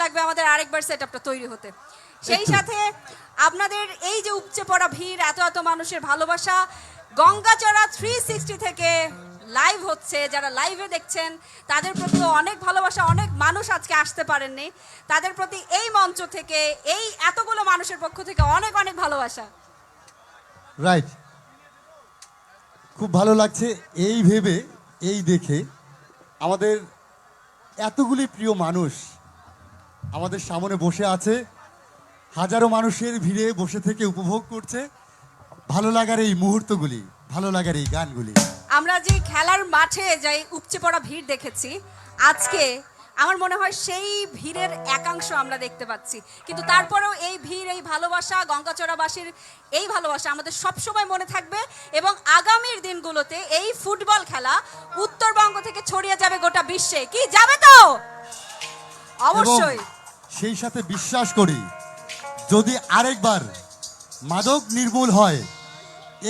লাগবে আমাদের আরেকবার সেটআপটা তৈরি হতে। সেই সাথে আপনাদের এই যে উপচে পড়া ভিড়, এত এত মানুষের ভালোবাসা, গঙ্গাচড়া 360 থেকে লাইভ হচ্ছে, যারা লাইভে দেখছেন তাদের প্রতি অনেক ভালোবাসা। অনেক মানুষ আজকে আসতে পারেননি, তাদের প্রতি এই মঞ্চ থেকে, এই এতগুলো মানুষের পক্ষ থেকে অনেক অনেক ভালোবাসা। রাইট, খুব ভালো লাগছে এই ভেবে, এই দেখে আমাদের এতগুলি প্রিয় মানুষ আমাদের সামনে বসে আছে, হাজারো মানুষের ভিড়ে বসে থেকে উপভোগ করছে ভালো লাগার এই মুহূর্তগুলি, ভালো লাগার এই গানগুলি। আমরা যে খেলার মাঠে যাই উপচে পড়া ভিড় দেখেছি, আজকে আমার মনে হয় সেই ভিড়ের একাংশ আমরা দেখতে পাচ্ছি। কিন্তু তারপরেও এই ভিড়, এই ভালোবাসা, গঙ্গাচড়াবাসীর এই ভালোবাসা আমাদের সবসময় মনে থাকবে এবং আগামীর দিনগুলোতে এই ফুটবল খেলা উত্তরবঙ্গ থেকে ছড়িয়ে যাবে গোটা বিশ্বে। কি যাবে তো? অবশ্যই। সেই সাথে বিশ্বাস করি যদি আরেকবার মাদক নির্মূল হয়,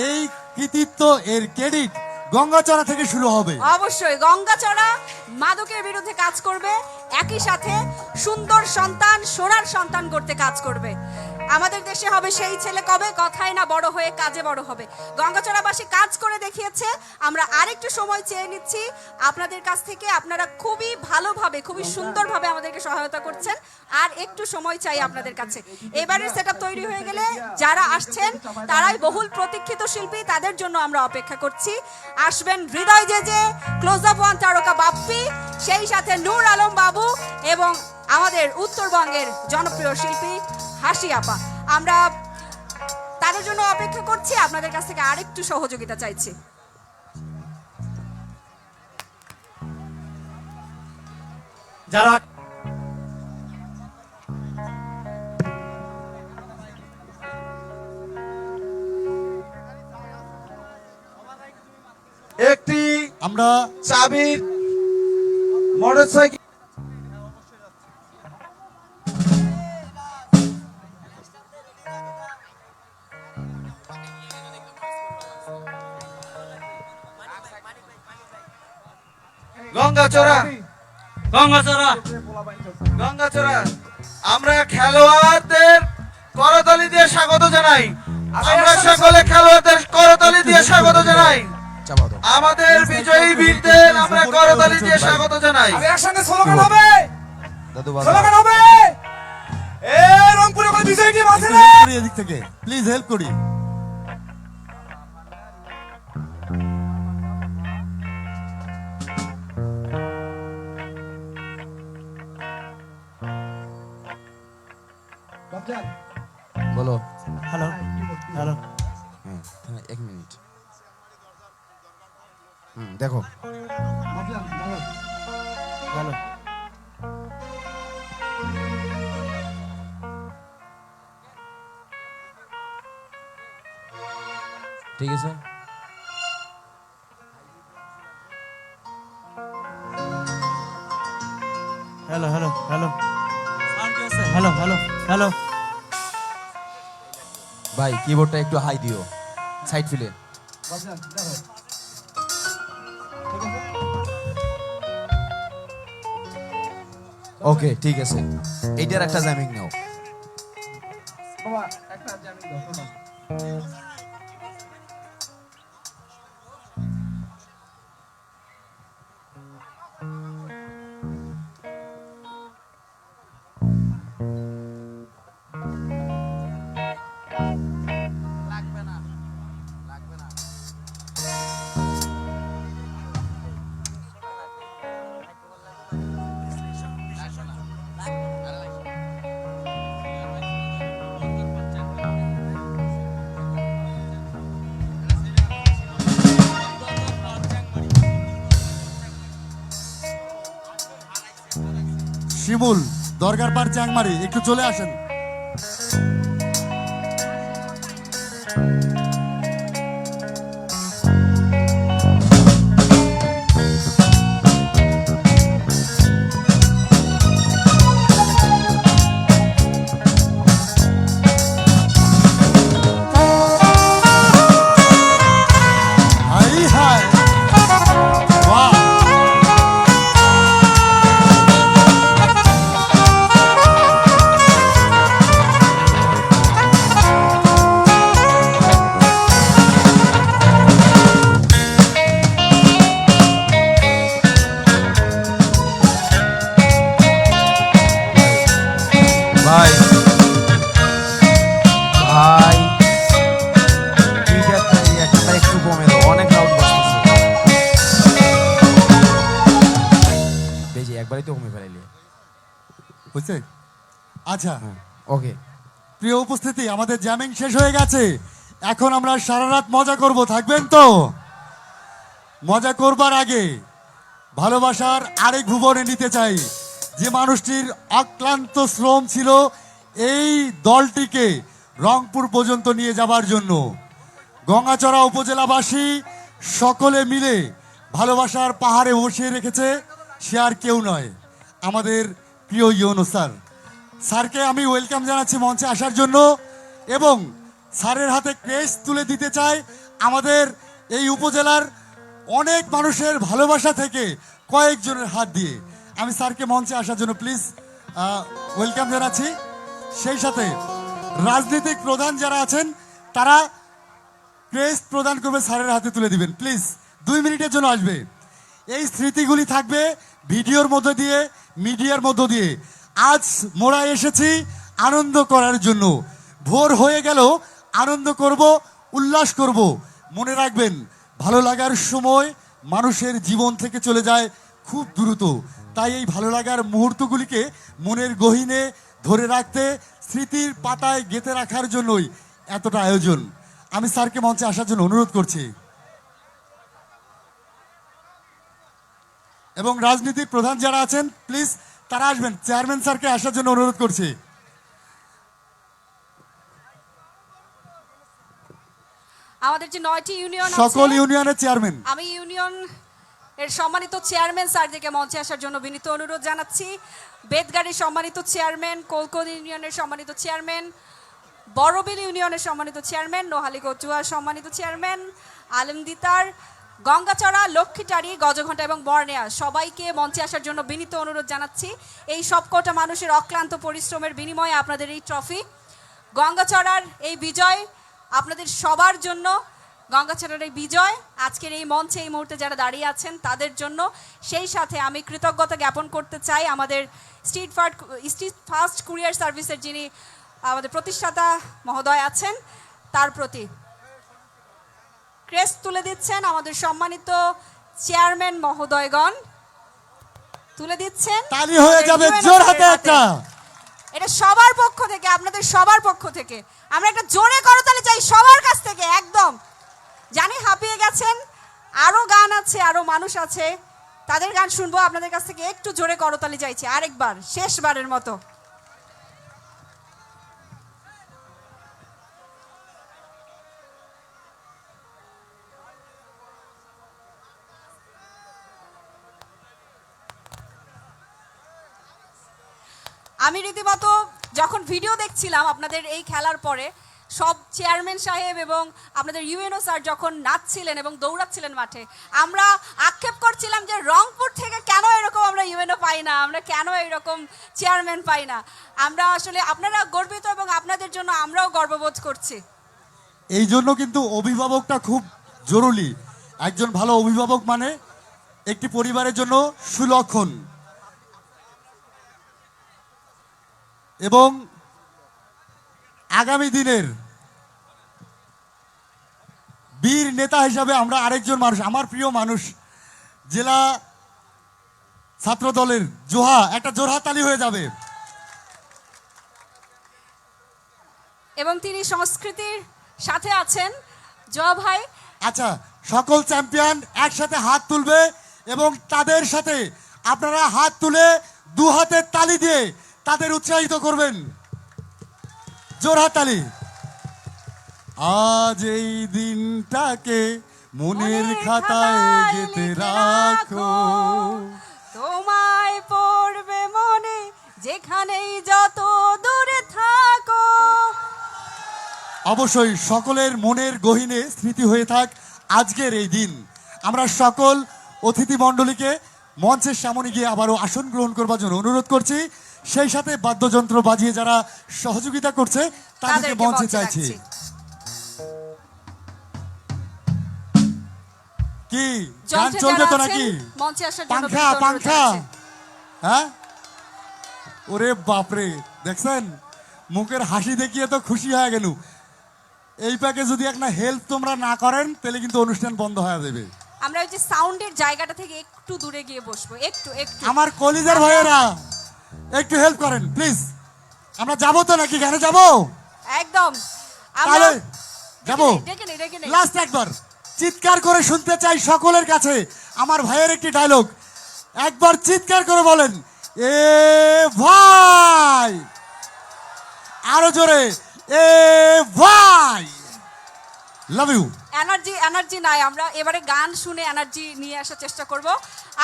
এই কৃতিত্ব, এর ক্রেডিট গঙ্গাচড়া থেকে শুরু হবে। অবশ্যই গঙ্গাচড়া মাদকের বিরুদ্ধে কাজ করবে, একই সাথে সুন্দর সন্তান, সোনার সন্তান করতে কাজ করবে। আমাদের দেশে হবে সেই ছেলে কবে, কথায় না বড় হয়ে কাজে বড় হবে। গঙ্গাচড়াবাসী কাজ করে দেখিয়েছে। আমরা আরেকটু সময় চেয়ে নিচ্ছি আপনাদের কাছ থেকে। আপনারা খুবই ভালোভাবে, খুবই সুন্দরভাবে আমাদেরকে সহায়তা করছেন, আর একটু সময় চাই আপনাদের কাছে। এবারের সেটআপ তৈরি হয়ে গেলে যারা আসছেন তারাই বহুল প্রতীক্ষিত শিল্পী, তাদের জন্য আমরা অপেক্ষা করছি। আসবেন হৃদয় জেজে, ক্লোজ আপ ওয়ান তারকা বাপ্পি, সেই সাথে নূর আলম বাবু এবং আমাদের উত্তরবঙ্গের জনপ্রিয় শিল্পী হাসি আপা। আমরা তাদের জন্য অপেক্ষা করছি, আপনাদের কাছ থেকে আরেকটু সহযোগিতা চাইছি। যারা একটি আমরা চাবির মোটরসাইকেল গঙ্গাচড়া গঙ্গাচড়া গঙ্গাচড়া আমরা খেলোয়াড়দের করতালি দিয়ে স্বাগত জানাই। আমরা সকলে খেলোয়াড়দের করতালি দিয়ে স্বাগত জানাই। আমাদের বিজয়ী বীরদের আমরা করতালি দিয়ে স্বাগত জানাই। একসঙ্গে স্লোগান হবে, স্লোগান হবে, এ রংপুরে কোন বিজয়ী টিম আছে না? এদিক থেকে প্লিজ হেল্প করি। বলো। হ্যালো হ্যালো, হ্যাঁ, এক মিনিট। দেখো হ্যালো। ঠিক আছে, hello hello hello hello hello hello. ভাই কিবোর্ডটা একটু হাই দিও, সাইড ফিলে। ওকে ঠিক আছে, এইটার একটা জ্যামিং নাও। বাবা একটা জানি দাও শোনো। শিমুল, দরগার পার চ্যাংমারি, একটু চলে আসেন। ভাই ভাই একটা একটু কমে দাও, অনেক লাউড বাজতেছে। বেজি একবারই তো কমে ফেলাইলি। বুঝছে? আচ্ছা, ওকে, প্রিয় উপস্থিতি, আমাদের জ্যামিং শেষ হয়ে গেছে। এখন আমরা সারা রাত মজা করব, থাকবেন তো? মজা করবার আগে ভালোবাসার আরেক ভুবনে নিতে চাই যে মানুষটির অক্লান্ত শ্রম ছিল এই দলটিকে রংপুর পর্যন্ত নিয়ে যাবার জন্য। গঙ্গাচড়া উপজেলাবাসী সকলে মিলে ভালোবাসার পাহাড়ে বসিয়ে রেখেছে, সে আর কেউ নয়, আমাদের প্রিয় ইউনো স্যার। স্যারকে আমি ওয়েলকাম জানাচ্ছি মঞ্চে আসার জন্য, এবং স্যারের হাতে ক্রেস্ট তুলে দিতে চাই আমাদের এই উপজেলার অনেক মানুষের ভালোবাসা থেকে কয়েকজনের হাত দিয়ে। আমি স্যারকে মঞ্চে আসার জন্য প্লিজ ওয়েলকাম জানাচ্ছি। সেই সাথে রাজনৈতিক প্রধান যারা আছেন তারা ক্রেস্ট প্রদান করবে, স্যারের হাতে তুলে দিবেন প্লিজ। 2 মিনিটের জন্য আসবে। এই স্মৃতিগুলি থাকবে ভিডিওর মধ্য দিয়ে, মিডিয়ার মধ্য দিয়ে। আজ মোরা এসেছি আনন্দ করার জন্য। ভোর হয়ে গেল, আনন্দ করব, উল্লাস করব। মনে রাখবেন, ভালো লাগার সময় মানুষের জীবন থেকে চলে যায় খুব দ্রুত। তাই এই ভালো লাগার মুহূর্তগুলিকে মনের গহীনে ধরে রাখতে, স্মৃতির পাতায় গেঁথে রাখার জন্যই এতটা আয়োজন। আমি স্যারকে মঞ্চে আসার জন্য অনুরোধ করছি, এবং রাজনীতির প্রধান যারা আছেন প্লিজ তারা আসবেন। চেয়ারম্যান স্যারকে আসার জন্য অনুরোধ করছি। আমাদের যে 9টি ইউনিয়ন সকল আছে, ইউনিয়নের চেয়ারম্যান, আমি ইউনিয়ন এর সম্মানিত চেয়ারম্যান স্যারদেরকে মঞ্চে আসার জন্য বিনীত অনুরোধ জানাচ্ছি। বেতগাড়ির সম্মানিত চেয়ারম্যান, কোলকোদ ইউনিয়নের সম্মানিত চেয়ারম্যান, বড়বিল ইউনিয়নের সম্মানিত চেয়ারম্যান, নোহালী কচুয়ার সম্মানিত চেয়ারম্যান, আলমদিতার, গঙ্গাচড়া, লক্ষ্মীটারি, গজঘণ্টা এবং বর্ণেয়া সবাইকে মঞ্চে আসার জন্য বিনীত অনুরোধ জানাচ্ছি। এই সবকটা মানুষের অক্লান্ত পরিশ্রমের বিনিময়ে আপনাদের এই ট্রফি, গঙ্গাচড়ার এই বিজয় আপনাদের সবার জন্য। গঙ্গাচড়ার এই বিজয় আজকের এই মঞ্চে এই মুহূর্তে যারা দাঁড়িয়ে আছেন তাদের জন্য। সেই সাথে আমি কৃতজ্ঞতা জ্ঞাপন করতে চাই আমাদের স্ট্রিট ফাস্ট কুরিয়ার সার্ভিসের যিনি আমাদের প্রতিষ্ঠাতা মহোদয় আছেন তার প্রতি। ক্রেস্ট তুলে দিচ্ছেন আমাদের সম্মানিত চেয়ারম্যান মহোদয়গণ, তুলে দিচ্ছেন। তালি হয়ে যাবে জোর হাতে একটা। এটা সবার পক্ষ থেকে, আপনাদের সবার পক্ষ থেকে আমরা একটা জোরে করতালি চাই সবার কাছ থেকে। একদম জানি হাঁপিয়ে গেছেন, আরো গান আছে, আরো মানুষ আছে, তাদের গান শুনবো। আপনাদের কাছ থেকে একটু জোরে করতালি চাইছি আরেকবার, শেষবারের মতো। আমি রীতিমতো যখন ভিডিও দেখছিলাম আপনাদের এই খেলার পরে, সব চেয়ারম্যান সাহেব এবং আপনাদের ইউএনও স্যার যখন নাচছিলেন এবং দৌড়াচ্ছিলেন মাঠে, আমরা আক্ষেপ করছিলাম যে রংপুর থেকে কেন এরকম আমরা ইউএনও পাই না, আমরা কেন এরকম চেয়ারম্যান পাই না। আমরা আসলে আপনারা গর্বিত এবং আপনাদের জন্য আমরাও গর্ববোধ করছি। এই জন্য কিন্তু অভিভাবকটা খুব জরুরি। একজন ভালো অভিভাবক মানে একটি পরিবারের জন্য সুলক্ষণ, এবং আগামী দিনের বীর নেতা হিসাবে আমরা আরেকজন মানুষ, আমার প্রিয় মানুষ, জেলা ছাত্র দলের জোহা, একটা জোরহাতালি হয়ে যাবে। এবং তিনি সংস্কৃতির সাথে আছেন জয়া ভাই। আচ্ছা, সকল চ্যাম্পিয়ন একসাথে হাত তুলবে এবং তাদের সাথে আপনারা হাত তুলে 2 হাতের তালি দিয়ে তাদের উৎসাহিত করবেন। জোরহাতালি। আজ এই দিনটাকে মনের খাতায় গেঁথে রাখো, তোমায় পড়বে মনে যেখানেই যত দূরে থাকো। অবশ্যই সকলের মনের গহীনে স্মৃতি হয়ে থাক আজকের এই দিন। আমরা সকল অতিথি মণ্ডলীকে মঞ্চের সামনে গিয়ে আবারও আসন গ্রহণ করবার জন্য অনুরোধ করছি। সেই সাথে বাদ্যযন্ত্র বাজিয়ে যারা সহযোগিতা করছে তাদেরকে মঞ্চে চাইছি। কি গান চলবে তো নাকি? মঞ্চে আসার জন্য পাংখা পাংখা, হ্যাঁ ওরে বাপরে, দেখছেন মুখের হাসি দেখিয়ে তো খুশি হয়ে গেল। এই প্যাকে যদি একটা হেল্প তোমরা না করেন তাহলে কিন্তু অনুষ্ঠান বন্ধ হয়ে যাবে। আমরা ওই যে সাউন্ডের জায়গাটা থেকে একটু দূরে গিয়ে বসবো, একটু একটু। আমার কলিজার ভাইয়েরা একটু হেল্প করেন প্লিজ। আমরা যাবো তো নাকি, গানে যাবো? একদম। তাহলে যাবো। ডেকে নেই, ডেকে নেই। লাস্ট একবার চিৎকার করে শুনতে চাই সকলের কাছে আমার ভাইয়ের একটি ডায়লগ। একবার চিৎকার করে বলেন, এ ভাই। আরো জোরে, এ ভাই। Love you. এনার্জি নাই, আমরা এবারে গান শুনে এনার্জি নিয়ে আসার চেষ্টা করব।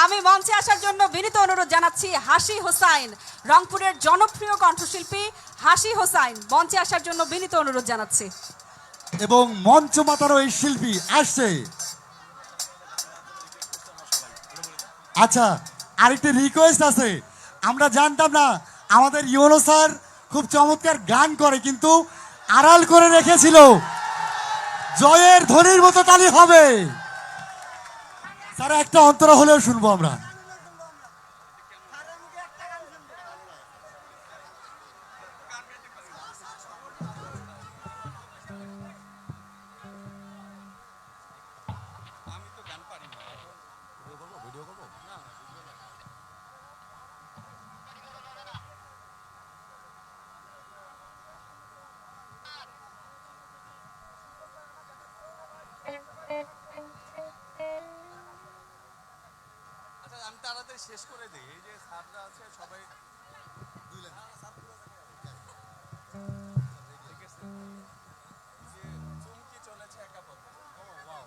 আমি মঞ্চে আসার জন্য বিনীত অনুরোধ জানাচ্ছি হাসি হোসাইন, রংপুরের জনপ্রিয় কণ্ঠশিল্পী হাসি হোসাইন, মঞ্চে আসার জন্য বিনীত অনুরোধ জানাচ্ছি। এবং মঞ্চ মাতারও এই শিল্পী আসছে। আচ্ছা, আরেকটি রিকোয়েস্ট আছে। আমরা জানতাম না আমাদের ইউনো স্যার খুব চমৎকার গান করে, কিন্তু আড়াল করে রেখেছিল। জয়ের ধ্বনির মতো তালি হবে স্যার, একটা অন্তরা হলেও শুনবো আমরা। আমি তাড়াতাড়ি শেষ করে দিই, এই যে স্যাররা আছে সবাই চুমকি চলেছে একা পথে। ও ওয়াও।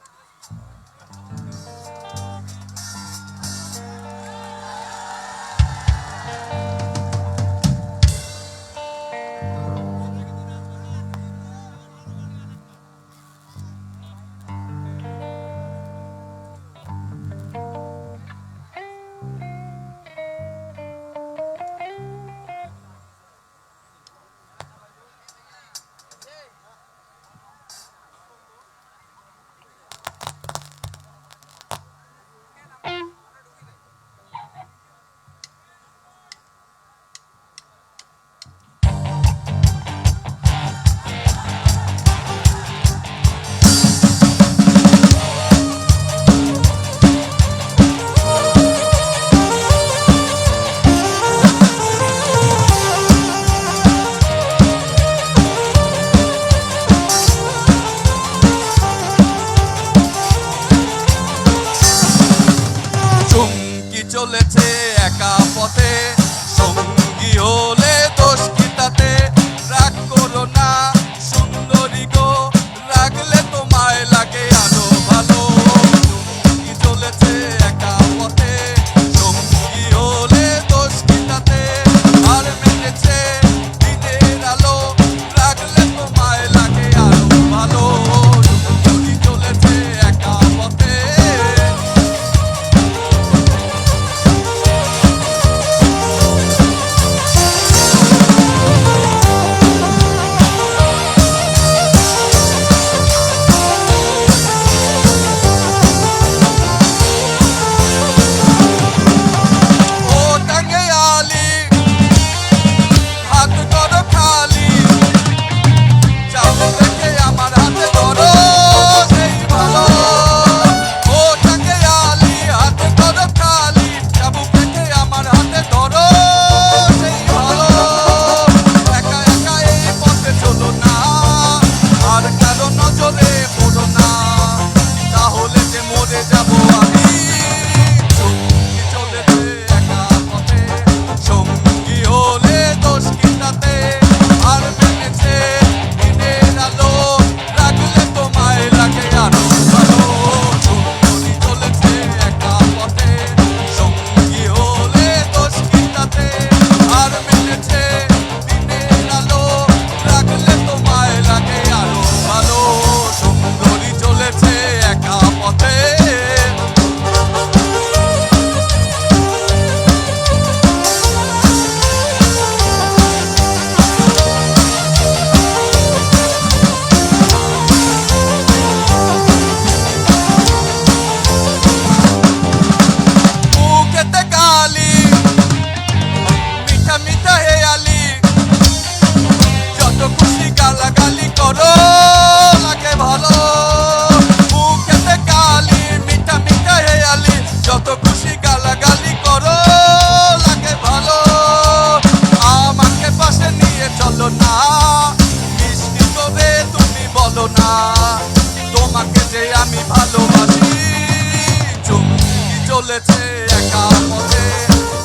চলেছে একা পথে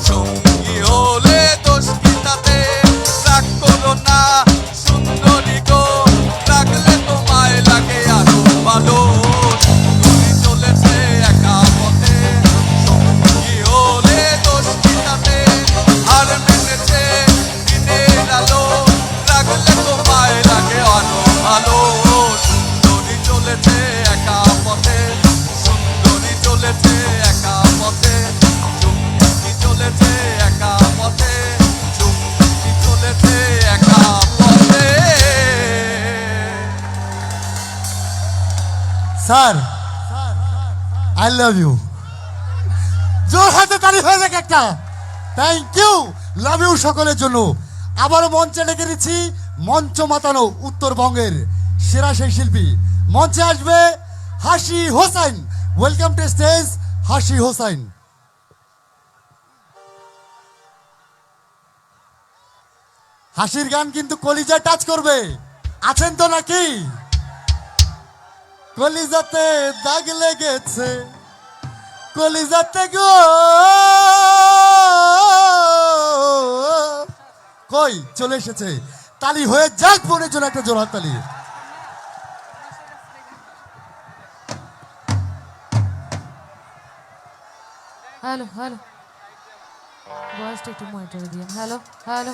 সঙ্গী হলে দোষ কি তাতে রাগ করো না সুন্দরী গো রাখলে তোমায় লাগে আরো ভালো সুন্দরী চলেছে একা পথে সঙ্গী হলে দোষ কি তাতে আর মেনেছে দিনের আলো রাখলে তোমায় লাগে আরো ভালো সুন্দরী চলেছে একা পথে সুন্দরী চলেছে একা পথে চুমকি চলেছে একা পথে চুমকি চলেছে একা পথে স্যার আই লাভ ইউ জোর হাতে তালি হয়ে যাক একটা থ্যাংক ইউ লাভ ইউ সকলের জন্য আবার মঞ্চে ডেকে দিচ্ছি মঞ্চ মাতানো উত্তরবঙ্গের সেরা সেই শিল্পী মঞ্চে আসবে হাসি হোসাইন ওয়েলকাম টু স্টেজ হাসি হোসাইন হাসির গান কিন্তু কলিজায় টাচ করবে আছেন তো নাকি কলিজাতে দাগ লেগেছে কলিজাতে গো কই চলে এসেছে তালি হয়ে যাক বোনের জন্য একটা জোরহাত তালি হ্যালো হ্যালো ভয়েসটা একটু মনিটরে দিন হ্যালো হ্যালো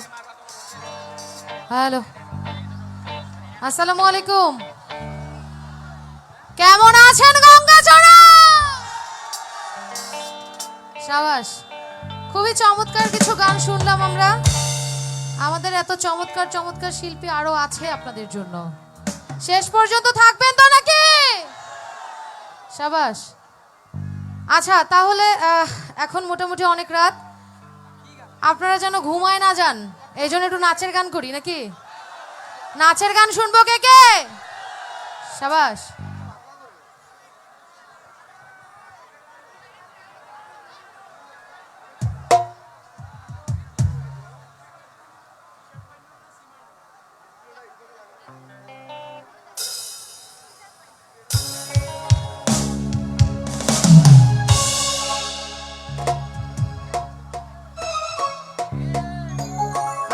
হ্যালো আসসালামু আলাইকুম কেমন আছেন গঙ্গাচড়া সাবাস খুবই চমৎকার কিছু গান শুনলাম আমরা আমাদের এত চমৎকার চমৎকার শিল্পী আরো আছে আপনাদের জন্য শেষ পর্যন্ত থাকবেন তো নাকি সাবাস আচ্ছা তাহলে এখন মোটামুটি অনেক রাত আপনারা যেন ঘুমায় না যান এই জন্য একটু নাচের গান করি নাকি নাচের গান শুনবো কে কে সাবাস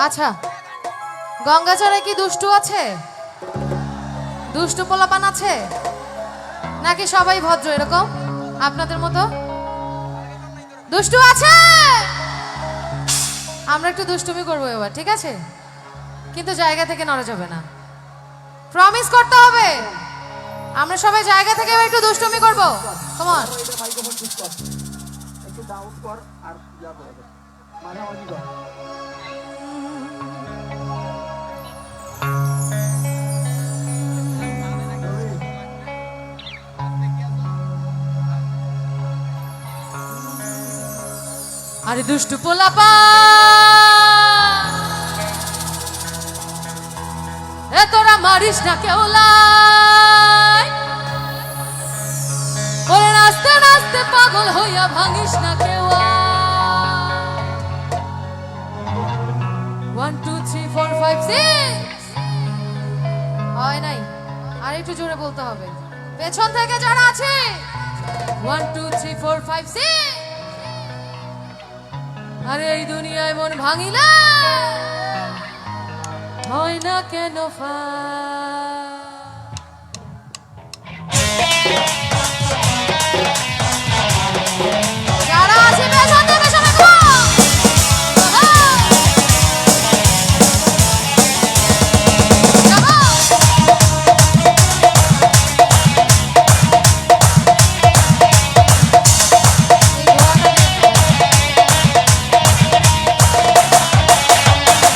আচ্ছা গঙ্গাচড়ায় কি দুষ্টু আছে দুষ্টু পোলাপান আছে নাকি সবাই ভদ্র এরকম আপনাদের মতো দুষ্টু আছে আমরা একটু দুষ্টুমি করবো এবার ঠিক আছে কিন্তু জায়গা থেকে নড়া যাবে না প্রমিস করতে হবে আমরা সবাই জায়গা থেকে এবার একটু দুষ্টুমি করবো কমন আরে দুষ্টু পোলাপা এ তোরা মারিস না কেউ লাই ওরে নাচতে নাচতে পাগল হইয়া ভাঙিস না কেউ 1 2 3 4 5 6 হয় নাই আর একটু জোরে বলতে হবে পেছন থেকে যারা আছে 1 2 3 4 5 6 আরে এই দুনিয়ায় মন ভাঙিলে হয় না কেন যারা আছে পেছন থেকে সবাই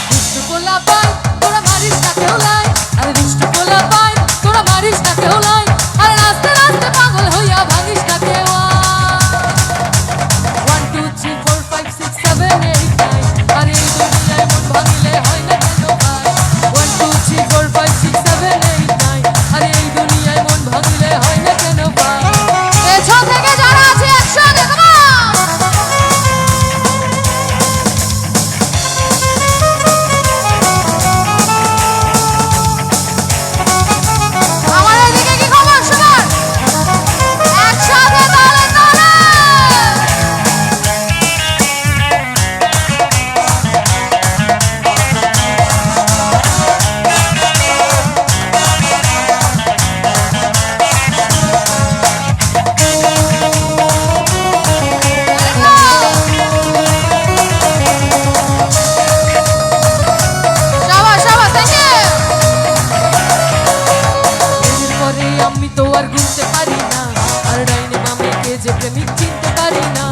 দুষ্টু পোলাপান তোরা মারিস না কেউ লাই আরে দুষ্টু পোলাপান আর গুনতে পারি না, আর ডাইনে বামে কে যে প্রেমিক চিনতে পারি না।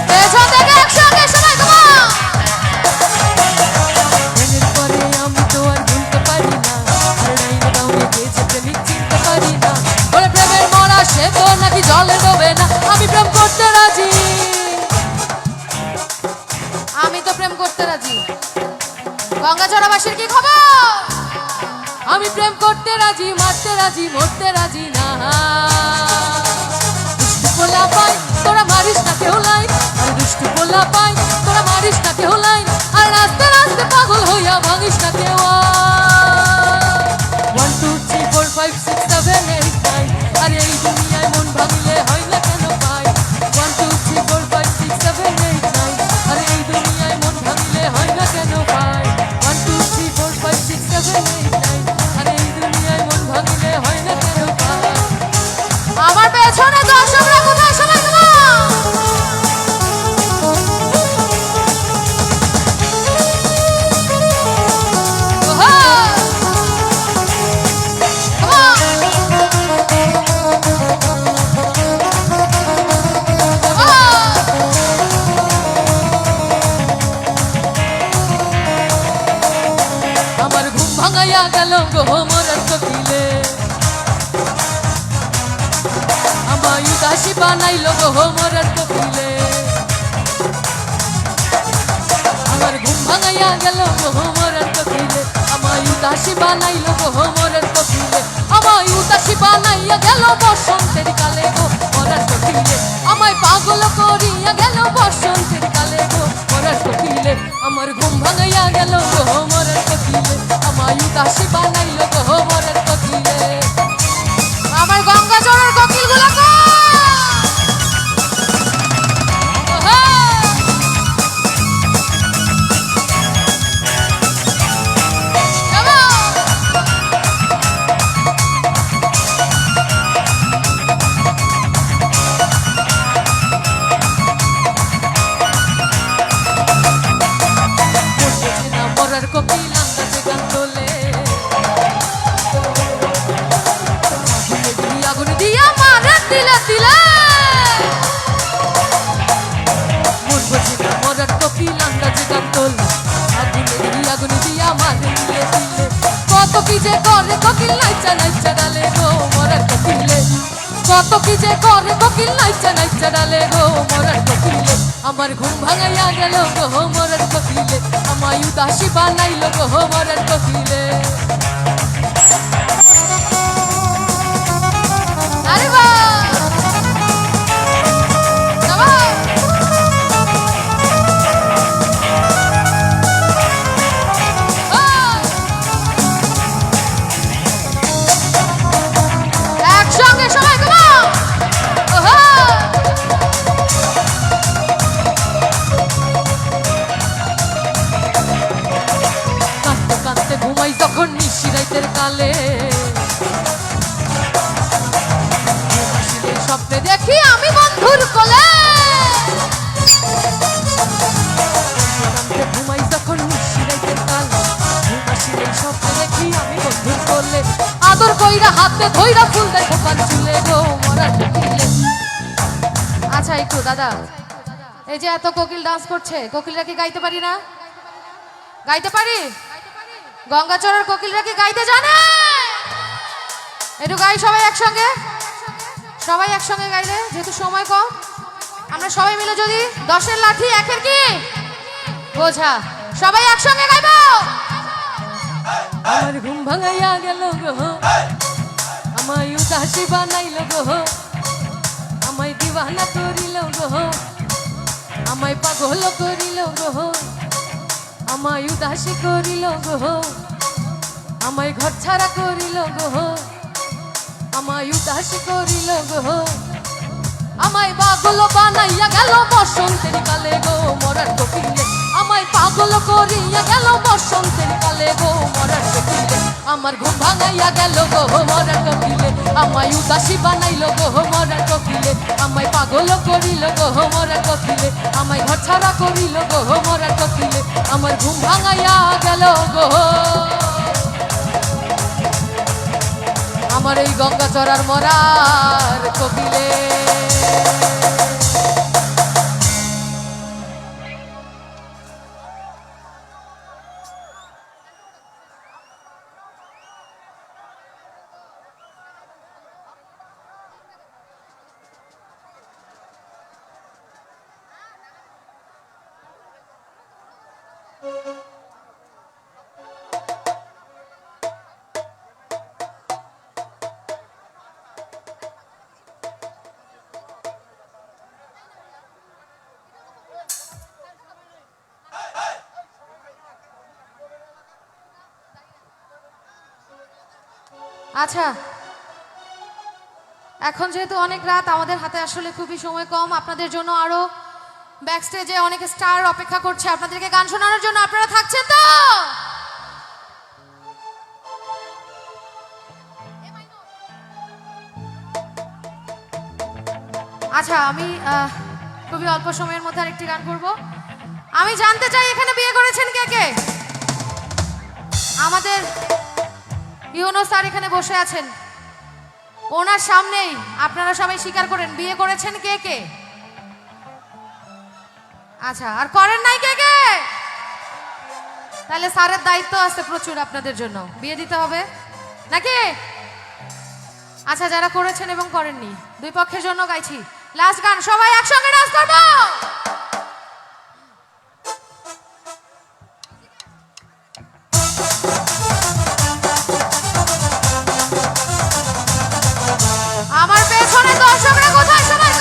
পেছন থেকে একসঙ্গে সবাই মনের পরে আমি তো আর গুনতে পারি না, আর ডাইনে বামে কে যে প্রেমিক চিনতে পারি না। ওরে প্রেমের মরা সে তো নাকি জলে ডোবে না, আমি প্রেম করতে রাজি, আমি তো প্রেম করতে রাজি। গঙ্গাচড়াবাসীর কি খবর? আমি প্রেম করতে রাজি, মারতে রাজি, মরতে রাজি না। দুষ্টু পোলা পাই তোরা মারিস না কেউ লাইন, আর দুষ্টু পোলা পাই তোরা মারিস না কেউ লাইন, আর রাস্তে রাস্তে পাগল হইয়া ভাঙিস না কেউ। 1 2 3 4 5 6 7 8 9, আর এই দুনিয়ায় মন ভাঙিলে হয় না কেন পাই। 1 2 3 4 5 6 7 8 9, আর এই দুনিয়ায় মন ভাঙিলে হয় না কেন পাই। 1 2 3 4 5 6 7 8 9, আর এই দুনিয়ায় মন ভাঙিলে হয় না কেন পাই। আমার পেছনে দর্শকরা কোথায় সবাই তোমার? আমার ঘুম ভাঙাইয়া গেল গো মরার কোকিলে, আমায় উদাসী বানাইল গো মরার কোকিলে। আমার ঘুম ভাঙাইয়া গেল গো মরার কোকিলে, আমায় উদাসী বানাইল গো মরার কোকিলে। আমায় উদাসী বানাইয়া গেল বসন্তের কালে গো মরার কোকিলে, আমায় পাগল করিয়া গেল বসন্তের কালে গো মরার কোকিলে। আমার ঘুম ভাঙাইয়া গেল গো মরার কোকিলে, আমায় উদাসী বানাইল গো মরার কোকিলে। আমার গঙ্গাচড়ার কোকিল গুলো মরার কোকিল আন্দাজে গান তোলে, আগুন দিয়া মারে দিলে দিলে। মন বোঝে না মরার কোকিল আন্দাজে গান তোলে, আগুন দিয়া মারে দিলে দিলে। কত কি যে করে কোকিল নাইচা নাইচা ডালে গো মরার কোকিলে, কত কি যে করে কোকিল নাইচা নাইচা ডালে গো মরার কোকিলে। আমার ঘুম ভাঙাইয়া গেল গো মরার কোকিলে, আমায় উদাসী বানাইল গো মরার কোকিলে। আরে বাহ! একসঙ্গে সবাই কাঁদতে কাঁদতে ঘুমাই যখন নিশিরাইতের কালে, স্বপ্নে দেখি আমি বন্ধুর কোলে। ঘুমাই যখন নিশিরাইতের কালে, স্বপ্নে দেখি আমি বন্ধুর কোলে। আদর কইরা হাতে ধইরা ফুল দেয় খোপার চুলে গো মরার কোকিলে। আচ্ছা একটু দাদা, এই যে এত কোকিল ডান্স করছে, কোকিলরা কি গাইতে পারি না? গাইতে পারি? গঙ্গাচড়ার কোকিলরা কি গাইতে জানে? একটু গাই সবাই একসঙ্গে, সবাই একসঙ্গে গাইলে, যেহেতু সময় কম আমরা সবাই মিলে যদি 10-এর লাঠি 1-এর কি বোঝা, সবাই একসঙ্গে গাইবো। আমার ঘুম ভাঙাইয়া গেল গো, আমায় উদাসী বানাইল গো, আমায় দিওয়ানা করিল গো, আমায় পাগল করিল গো, আমায় উদাসী করিল গো, আমায় ঘর ছাড়া করিল গো, আমায় উদাসী করিল গো, আমায় পাগল বানাইয়া গেল বসন্তের কালে গো মরার কোকিলে। আমায় পাগল করিয়া গেল বসন্তের কালে গো মরার কোকিলে। আমার ঘুম ভাঙাইয়া গেল গো মরার কোকিলে, আমায় উদাসী বানাইল গো মরার কোকিলে, আমায় পাগল করিল গো মরার কোকিলে, আমায় ঘর ছাড়া করিল গো মরার কোকিলে। আমার ঘুম ভাঙাইয়া গেল গো, আমার এই গঙ্গা চড়ার মরার কোকিলে। আচ্ছা, এখন যেহেতু অনেক রাত, আমাদের হাতে আসলে খুবই সময় কম। আপনাদের জন্য আরো ব্যাক স্টেজে অনেক স্টার অপেক্ষা করছে আপনাদেরকে গান শোনানোর জন্য। আপনারা থাকছেন তো? আচ্ছা, আমি খুবই অল্প সময়ের মধ্যে আরেকটি গান করব। আমি জানতে চাই এখানে বিয়ে করেছেন কে কে? আমাদের ইউনো স্যার এখানে বসে আছেন, ওনার সামনেই আপনারা সবাই স্বীকার করেন বিয়ে করেছেন কে কে? আচ্ছা, আর করেন নাই কে কে? তাহলে স্যারের দায়িত্ব আছে প্রচুর আপনাদের জন্য, বিয়ে দিতে হবে নাকি? আচ্ছা, যারা করেছেন এবং করেননি দুই পক্ষের জন্য গাইছি লাস্ট গান, সবাই একসঙ্গে ডান্স করব। আমার পেছনে দর্শকরা কোথায় সবাই?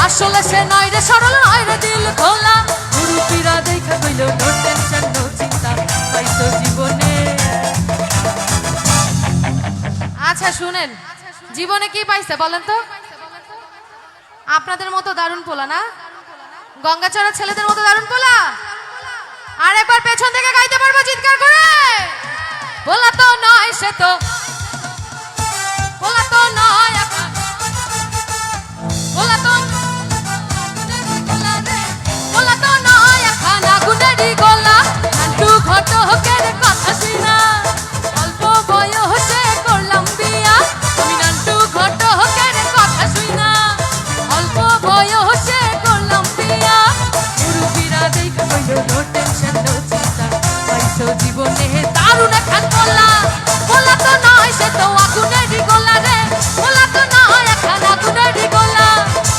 আসলে সে নয় রে সরল নয় রে দিল খোলা মুরুপিরা দেখা কইলো নো টেনশন নো চিন্তা পাইছো জীবনে। আচ্ছা শুনেন, জীবনে কি পাইছে বলেন তো? আপনাদের মতো দারুণ পোলা না, গঙ্গাচড়া ছেলেদের মতো দারুণ পোলা। আর একবার পেছন থেকে গাইতে পারবো চিৎকার করে? পোলা তো নয় সে তো, পোলা তো নয়, পোলা তো পোলা তো নয় খানা গুনেরি গোলা নান্টু ঘটকের কথা শুনা অল্প বয়সে করলাম বিয়া আমি নান্টু ঘটক জীবনে দারুণ একখান গোলা গোলা তো নয় সে তো আগুনেরই গোলা রে গোলা তো নয় একখান আগুনেরই গোলা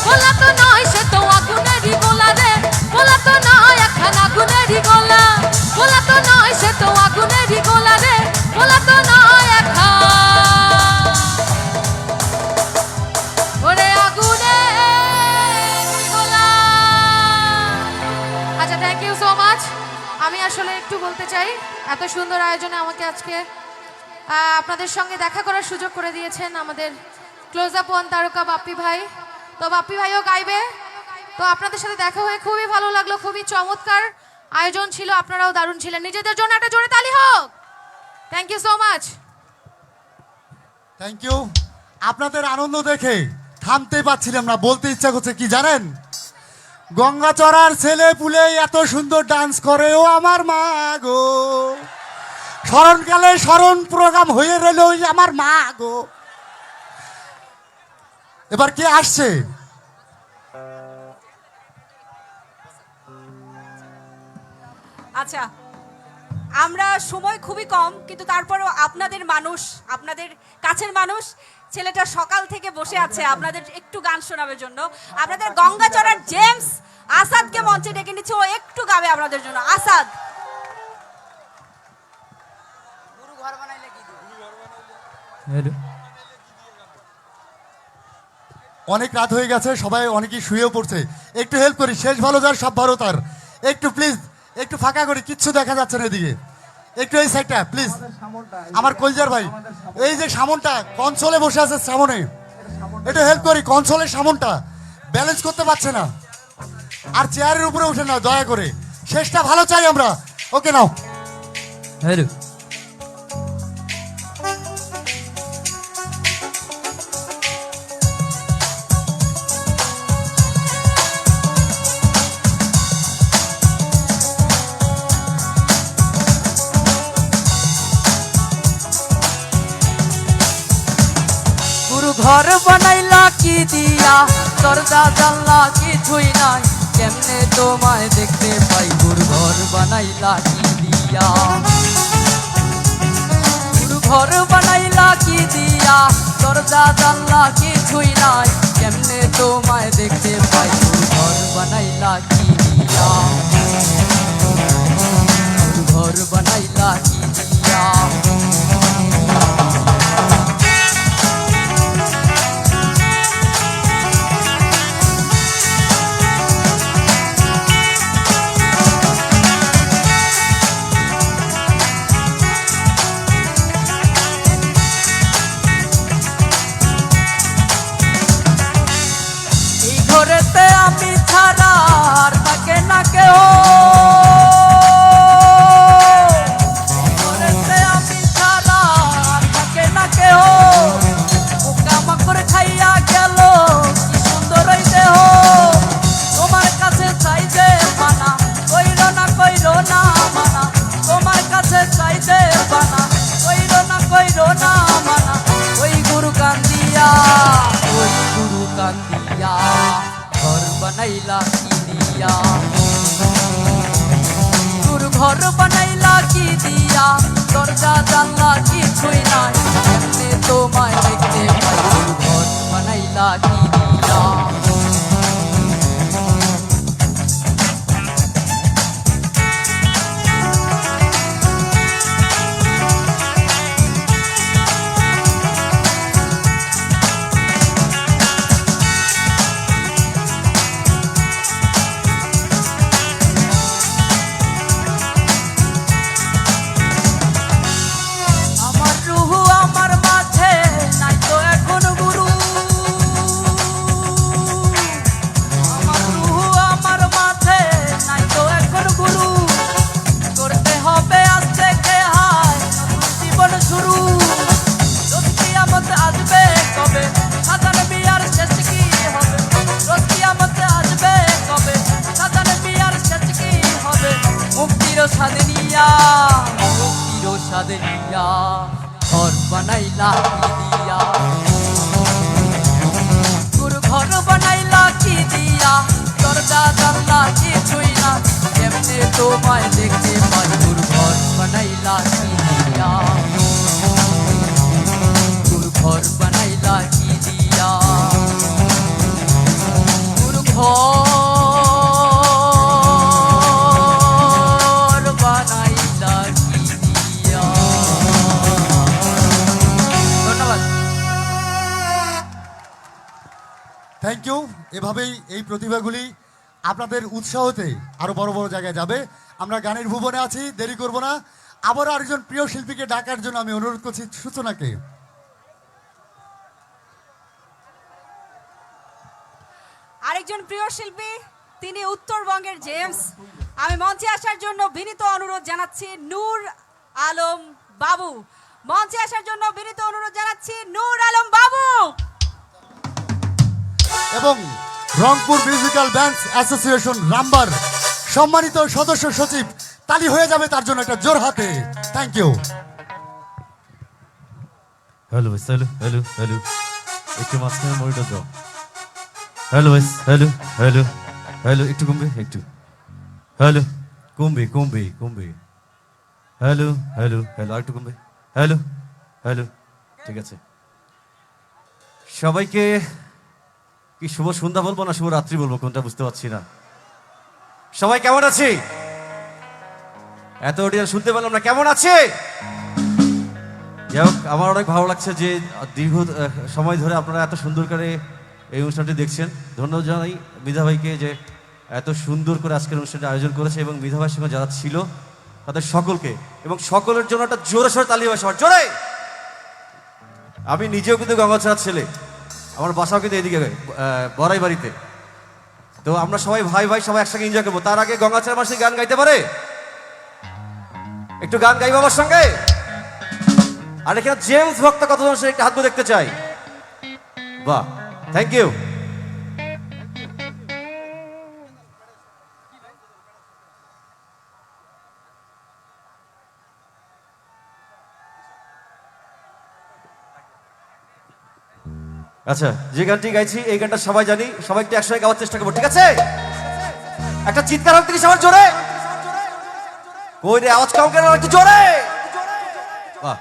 গোলা তো নয় সে তো আগুনেরই গোলা রে গোলা তো নয় একখান আগুনেরই গোলা গোলা তো নয় সে তো আগুনেরই গোলা রে গোলা তো নয় একখান ওরে আগুনেরই গোলা। আচ্ছা, থ্যাংক ইউ সো মাচ। আমি আসলে একটু বলতে চাই, এত সুন্দর আয়োজনে আমাকে আজকে আপনাদের সঙ্গে দেখা করার সুযোগ করে দিয়েছেন আমাদের ক্লোজ আপ ওয়ান তারকা বাপ্পি ভাই। তো বাপ্পি ভাইও গাইবে, তো আপনাদের সাথে দেখা হয়ে খুবই ভালো লাগলো। খুবই চমৎকার আয়োজন ছিল, আপনারাও দারুণ ছিলেন। নিজেদের জন্য একটা জোরে তালি হোক। Thank you so much. Thank you. আপনাদের আনন্দ দেখে থামতে পারছিলাম না, বলতে ইচ্ছা করছে কি জানেন, গঙ্গাচড়ার ছেলে পুলে এত সুন্দর ডান্স করে ও আমার মা গো, স্মরণকালে স্মরণ প্রোগ্রাম হয়ে রইল ওই আমার মা গো। এবার কে আসছে? আচ্ছা, আমরা সময় খুবই কম, কিন্তু তারপরেও আপনাদের মানুষ, আপনাদের কাছের মানুষ, ছেলেটা সকাল থেকে বসে আছে আপনাদের একটু গান শোনাবার জন্য। আপনাদের গঙ্গাচড়ার জেমস আসাদকে মঞ্চে ডেকে নিচ্ছে, ও একটু গাবে আপনাদের জন্য। আসাদ। অনেক রাত হয়ে গেছে, সবাই অনেকেই শুয়েও পড়ছে, একটু হেল্প করি। শেষ ভালো যার সব ভালো তার, একটু প্লিজ একটু ফাঁকা করি, কিচ্ছু দেখা যাচ্ছে না এদিকে, একটু এই সাইডটা প্লিজ। আমার কলজার ভাই, এই যে সামনটা কনসোলে বসে আছে, সামনে একটু হেল্প করি। কনসোলের সামনটা ব্যালেন্স করতে পারছে না, আর চেয়ারের উপরে উঠে না দয়া করে, শেষটা ভালো চাই আমরা। ওকে নাও। হ্যালো, ঘর বানাইলা কি দিয়া, দরজা জানলা কিছুই নাই, কেমনে তোমায় দেখতে পাই, গুরু ঘর বানাইলা কি দিয়া, গুরু ঘর বানাইলা কি দিয়া, দরজা জানলা কিছুই নাই, কেমনে তোমায় দেখতে পাই, গুরু ঘর বানাইলা কি দিয়া, গুরু ঘর বানাইলা কি দিয়া। ঘরেতে আমি ছাড়া আর থাকে না কেউ, ঘরেতে আমি ছাড়া আর থাকে না কেউ, পোকামাকড় খাইয়া গেল কি সুন্দর ওই দেহ, তোমার কাছে চাই যে মানা, কইরো না মানা, তোমার কাছে চাই যে মানা, কইরো না মানা, ওই গুরু কান্দিয়া, ওই গুরু কান্দিয়া, ঘর বানাইলা কি দিয়া, গুরু ঘর বানাইলা কি দিয়া, দরজা জানলা কিছুই নাই, কেমনে তোমায় দেখতে পাই, গুরু ঘর বানাইলা কি দিয়া। ঘর বানাইলা কি দিয়া, গুরু ঘর বানাইলা কি দিয়া, দরজা জানলা কিছুই না, কেমনে তোমায় দেখতে পাই, গুরু ঘর বানাইলা কি দিয়া তোর ঘর বানাইলা কি দিয়া তোর ঘর বানাইলা কি দিয়া। ধন্যবাদ। Thank you. এভাবেই এই প্রতিভাগুলি আপনাদের উৎসাহতে আরো বড় বড় জায়গায় যাবে। আমরা গানের ভুবনে আছি, দেরি করব না। আবার আরেকজন প্রিয় শিল্পীকে ডাকার জন্য আমি অনুরোধ করছি সূচনাকে। আরেকজন প্রিয় শিল্পী, তিনি উত্তরবঙ্গের জেমস। আমি মঞ্চে আসার জন্য বিনীত অনুরোধ জানাচ্ছি নূর আলম বাবু। মঞ্চে আসার জন্য বিনীত অনুরোধ জানাচ্ছি নূর আলম বাবু। এবং রংপুর মিউজিক্যাল ব্যান্ডস অ্যাসোসিয়েশন রামবার সম্মানিত সদস্য সচিব, তালি হয়ে যাবে তার জন্য একটা জোর হাতে। Thank you. হ্যালো ভাই, হ্যালো হ্যালো হ্যালো, একটু মাঝখানে মরিটা দাও। হ্যালো ভাই, হ্যালো হ্যালো হ্যালো, একটু কমবে, একটু হ্যালো, কমবে কমবে কমবে, হ্যালো হ্যালো হ্যালো, আরেকটু কমবে, হ্যালো হ্যালো, ঠিক আছে। সবাইকে কি শুভ সন্ধ্যা বলবো না শুভ রাত্রি বলবো, কোনটা বুঝতে পারছি না। সবাই কেমন আছে? এত অডিয়েন্স শুনতে পেলাম না, কেমন আছে? যাই হোক, আমার অনেক ভালো লাগছে যে দীর্ঘ সময় ধরে আপনারা এত সুন্দর করে এই অনুষ্ঠানটি দেখছেন। ধন্যবাদ জানাই মৃধা ভাইকে যে এত সুন্দর করে আজকের অনুষ্ঠানটি আয়োজন করেছে, এবং মৃধা ভাইয়ের সঙ্গে যারা ছিল তাদের সকলকে, এবং সকলের জন্য একটা জোরে সোরে তালি হবে সবার জোরে। আমি নিজেও কিন্তু গঙ্গাছড়ার ছেলে, আমার বাসাও কিন্তু এদিকে বড়াই বাড়িতে। তো আমরা সবাই ভাই ভাই সবাই একসঙ্গে এনজয় করবো। তার আগে গঙ্গাছড়ার মাসে গান গাইতে পারে? একটু গান গাইবো আমার সঙ্গে। আর এখানে জেমস ভক্ত কতজন সে একটা হাত দেখতে চাই। বাহ, থ্যাংক ইউ। আচ্ছা, যে গানটি গাইছি এই গানটা সবাই জানি, সবাই একটু একসঙ্গে গাওয়ার চেষ্টা করবো, ঠিক আছে? একটা চিৎকার হোক থেকে সবার জোরে। কই রে, আওয়াজ কম কেন, একটু জোরে। বাহ,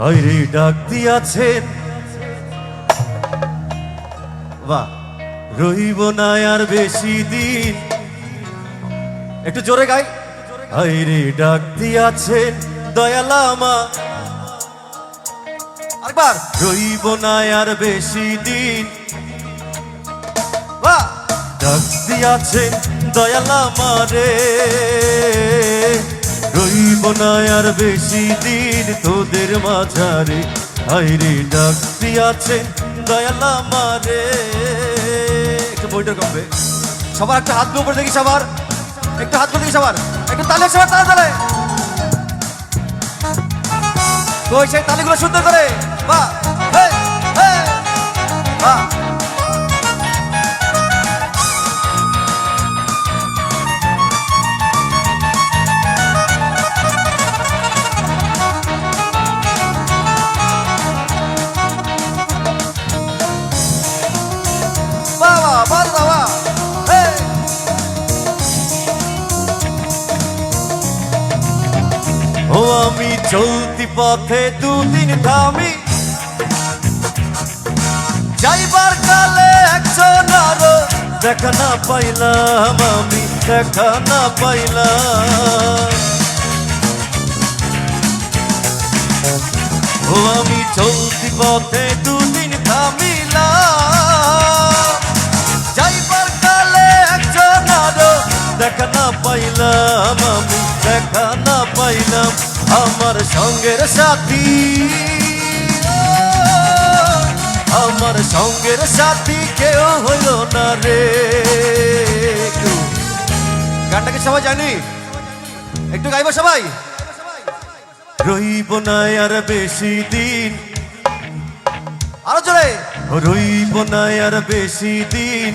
হায়রে ডাক দিয়াছেন, বাহ, রহিব না আর বেশি দিন। একটু জোরে গাই। হায়রে ডাক দিয়াছেন দয়ালামা, আরেকবার, রহিব না আর বেশি দিন। বাহ, ডাক দিয়াছেন দয়ালামা রে, রইব না আর বেশি দিন তোদের মাঝারে। হায়রে ডাক দিয়াছেন দয়াল আমারে। একটু বইটা কমবে, সবার একটা হাত উপরে দেখি, সবার একটু হাত দেখি, সবার একটু তালে, সবার তালে তালে। কই সেই তালিগুলো সুন্দর করে। বাহ, বাহ, ও আমি চলতি পথে দুদিন থামি, যাইবার কালে একজন আরো দেখা না পাইলাম, আমি দেখা না পাইলাম। ও আমি চলতি পথে দুদিন থামিলাম, যাইবার কালে একজন আরো দেখা না পাইলাম, আমি দেখা না পাইলাম। আমার সঙ্গের সাথী, আমার সঙ্গের সাথী কেউ হইল না রে। গানটাকে সবাই জানি। একটু গাইবো সবাই। রইব না আর বেশি দিন, আরো জোরে। রইব না আর বেশি দিন,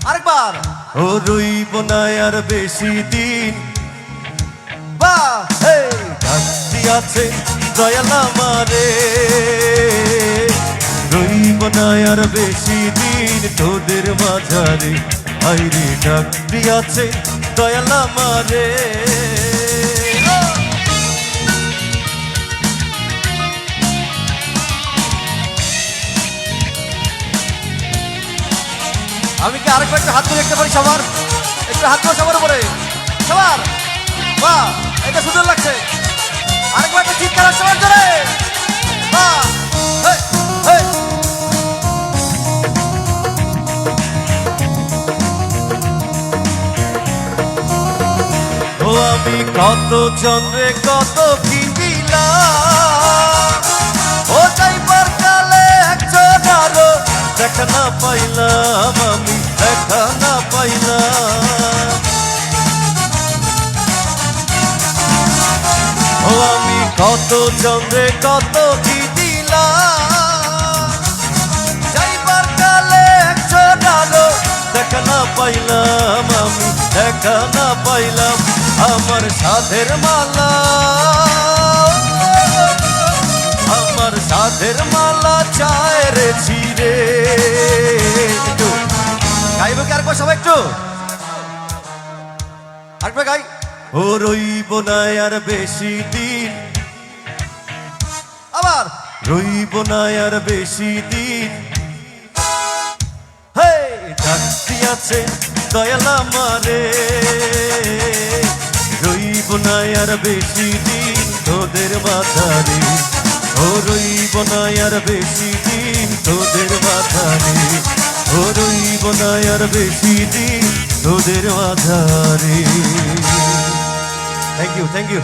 আরেকবার। ও রইব না আর বেশি দিন, বাহ ডাকতি আছে দয়াল আমারে। রইব না আর বেশি দিন তোদের মাঝারে, আইরে ডাকতি আছে দয়াল আমারে। আমি কি আরেকবার একটু হাত তুলে দেখতে পারি সবার? একটু হাত তুলে সবার উপরে, সবার। বাহ, এটা সুন্দর লাগছে। আরেকবার একটা চিৎকার আসছে সবার জোরে। বাহ, হেই, হেই। ও আমি কত জন্মে কত কি দিলাম, ও যাইবার কালে একজন আরো দেখা না পাইলাম, আমি দেখা না পাইলাম। ও আমি কত জন্মে কত কি দিলাম, যাইবার কালে একজন আলো দেখা না পাইলাম, আমি দেখা না পাইলাম। আমার সাধের মালা, আমার সাধের মালা চায় রে ছিড়ে। গাইব কি আরেকবার সবাই একটু? আরেকবার গাই। ও রইব না আর বেশি দিন, আবার রইব না আর বেশি দিন। হে ডাকতি আছে দয়াল আমারে, রইব না আর বেশি দিন তোদের মাথারে। ও রইব না আর বেশি দিন তোদের মাথারে, ও রইব না আর বেশি দিন তোদের মাথারে। Thank you, thank you.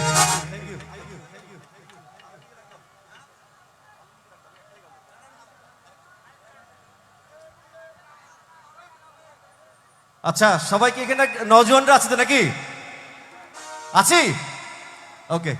আচ্ছা, সবাইকে এখানে নজওয়ানরা আছে তো নাকি? আছি, ওকে।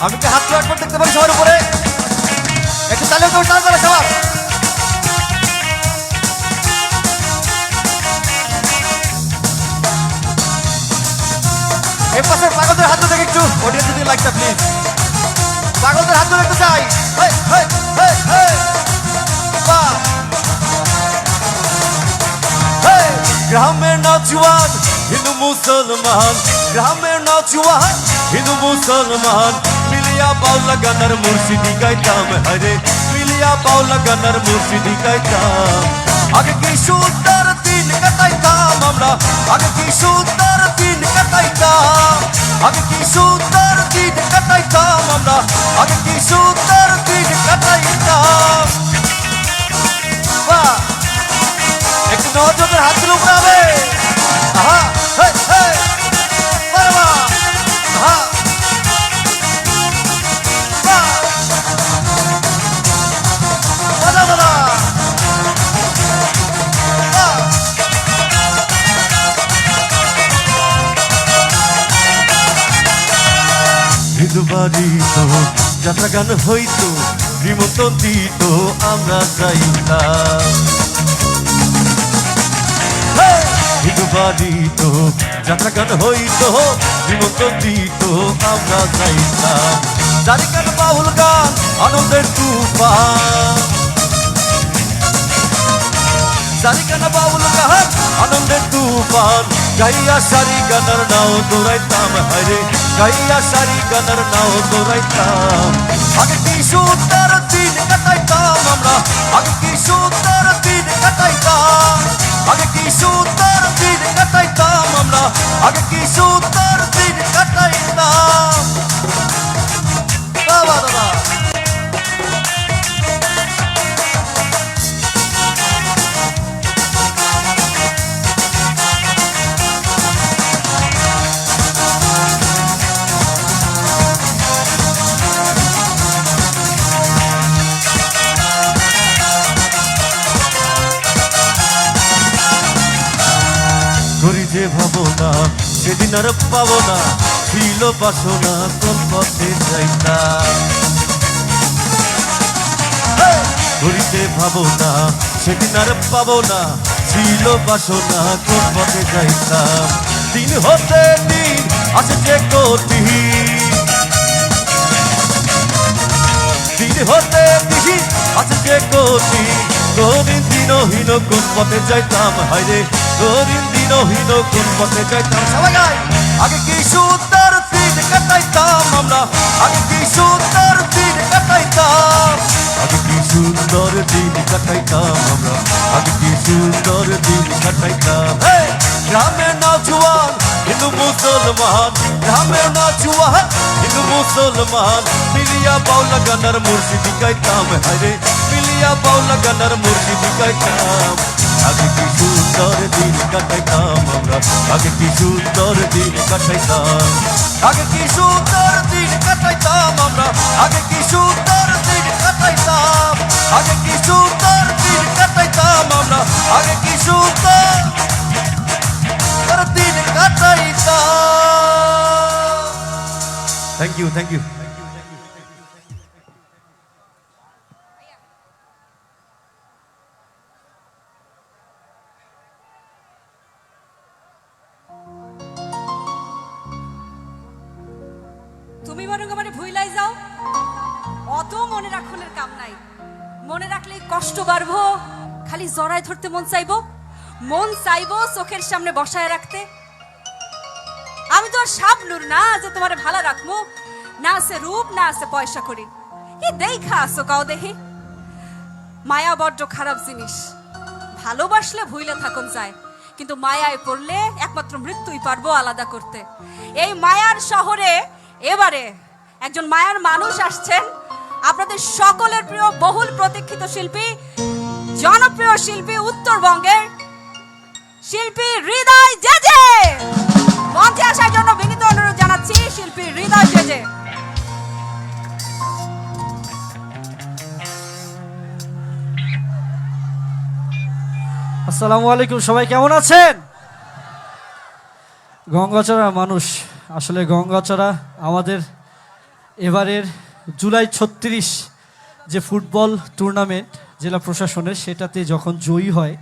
আমি কি হাত একবার দেখতে পারি সবার উপরে? একটু তালে তো উঠান করে সবার। এই পাশে পাগলদের হাত দেখে একটু অডিয়েন্স যদি লাইকটা প্লিজ, পাগলদের হাত দেখতে চাই। হেই হেই হেই হেই, বাহ। হেই গ্রামের নওজওয়ান হিন্দু মুসলমান, গ্রামের নওজওয়ান হিন্দু মুসলমান, মিলিয়া বাউলা গানার মুর্শিদি গাইতাম, হরে মিলিয়া বাউলা গানার মুর্শিদি গাইতাম। আগে কি সুন্দর দিন কাটাইতাম আমরা, আগে কি সুন্দর দিন কাটাইতাম, আগে কি সুন্দর দিন কাটাইতাম আমরা, আগে কি সুন্দর দিন কাটাইতাম। বাহ, একটু নজরের হাত তুলে উপরে। আহা, হেই হেই, বাবা, আহা, বাহ, বাজা বাজা, বাহ। হিন্দু বাড়ি তো যাত্রা গান হইতো, নিমন্ত্রণ দিত আমরা যাইতাম। হিন্দু বাড়ি তো যাত্রা গান হইতো, নিমন্ত্রণ দিত আমরা যাইতাম। জানি গান বাউল গান আনন্দের তুফান, জানি গান বাউল গান আনন্দের তুফান, গাইয়া সারি গানার নাও দৌড়াইতাম, হরে গাইয়া সারি গানার নাও দৌড়াইতাম। আগে কি সুন্দর দিন কাটাইতাম আমরা, আগে কি সুন্দর দিন কাটাইতাম। বাবা দাদা করি যে ভাবনা সেদিন আর পাবো না, ছিল বাসনা কোন পথে যাইতাম। করি যে ভাবনা সেদিন আর পাবো না, ছিল বাসনা কোন পথে যাইতাম। দিন হতে দিন আসে যে কঠিন, দিন হতে দিন আসে যে কঠিন। কোনদিন দিনহীন কোন পথে যাইতাম, হায়রে কোনদিন দিনহীন কোন পথে যাইতাম। সবাই গাই আগে কি সুন্দর দিন কাটাইতাম আমরা, আগে কি সুন্দর দিন কাটাইতাম। আগে কি সুন্দর দিন কাটাইতাম আমরা, আগে কি সুন্দর দিন কাটাইতাম। গ্রামের নওজোয়ান হিন্দু মুসলমান, গ্রামের নওজোয়ান হিন্দু মুসলমান মিলিয়া বাউলা গানার মুর্শিদি গাইতাম। হায়রে মিলিয়া বাউলা গানার মুর্শিদি গাইতাম। আগে কি সুন্দর দিন কাটাইতাম আমরা, আগে কি সুন্দর দিন কাটাইতাম। আগে কি সুন্দর দিন কাটাইতাম আমরা, আগে কি সুন্দর দিন কাটাইতাম। আগে কি সুন্দর দিন কাটাইতাম আমরা, আগে কি সুন্দর দিন কাটাইতাম। Thank you, thank you. তুমি বরং আমার ভুইলাই যাও, অত মনে রাখনের কাম নাই। মনে রাখলে কষ্ট বাড়বো, খালি জড়ায় ধরতে মন চাইবো, মন চাইবো চোখের সামনে বসায় রাখতে। আমি তো আর শাবনূর না যে তোমারে ভালো রাখবো, না আছে রূপ না আছে পয়সা করি। কি দেখা আসো কাও দেখি, মায়া বড্ড খারাপ জিনিস। ভালোবাসলে ভুইলে থাকুন যায়, কিন্তু মায়ায় পড়লে একমাত্র মৃত্যুই পারবো আলাদা করতে। এই মায়ার শহরে এবারে একজন মায়ার মানুষ আসছেন, আপনাদের সকলের প্রিয় বহুল প্রতীক্ষিত শিল্পী, জনপ্রিয় শিল্পী, উত্তরবঙ্গের শিল্পী হৃদয় জেজে। মঞ্চে আসার জন্য বিনীত অনুরোধ জানাচ্ছি শিল্পী হৃদয় জেজে। আসসালামু আলাইকুম, সবাই কেমন আছেন? গঙ্গাচড়া মানুষ, আসলে গঙ্গাচড়া আমাদের এবারের জুলাই 36 যে ফুটবল টুর্নামেন্ট জেলা প্রশাসনের, সেটাতে যখন জয়ী হয়,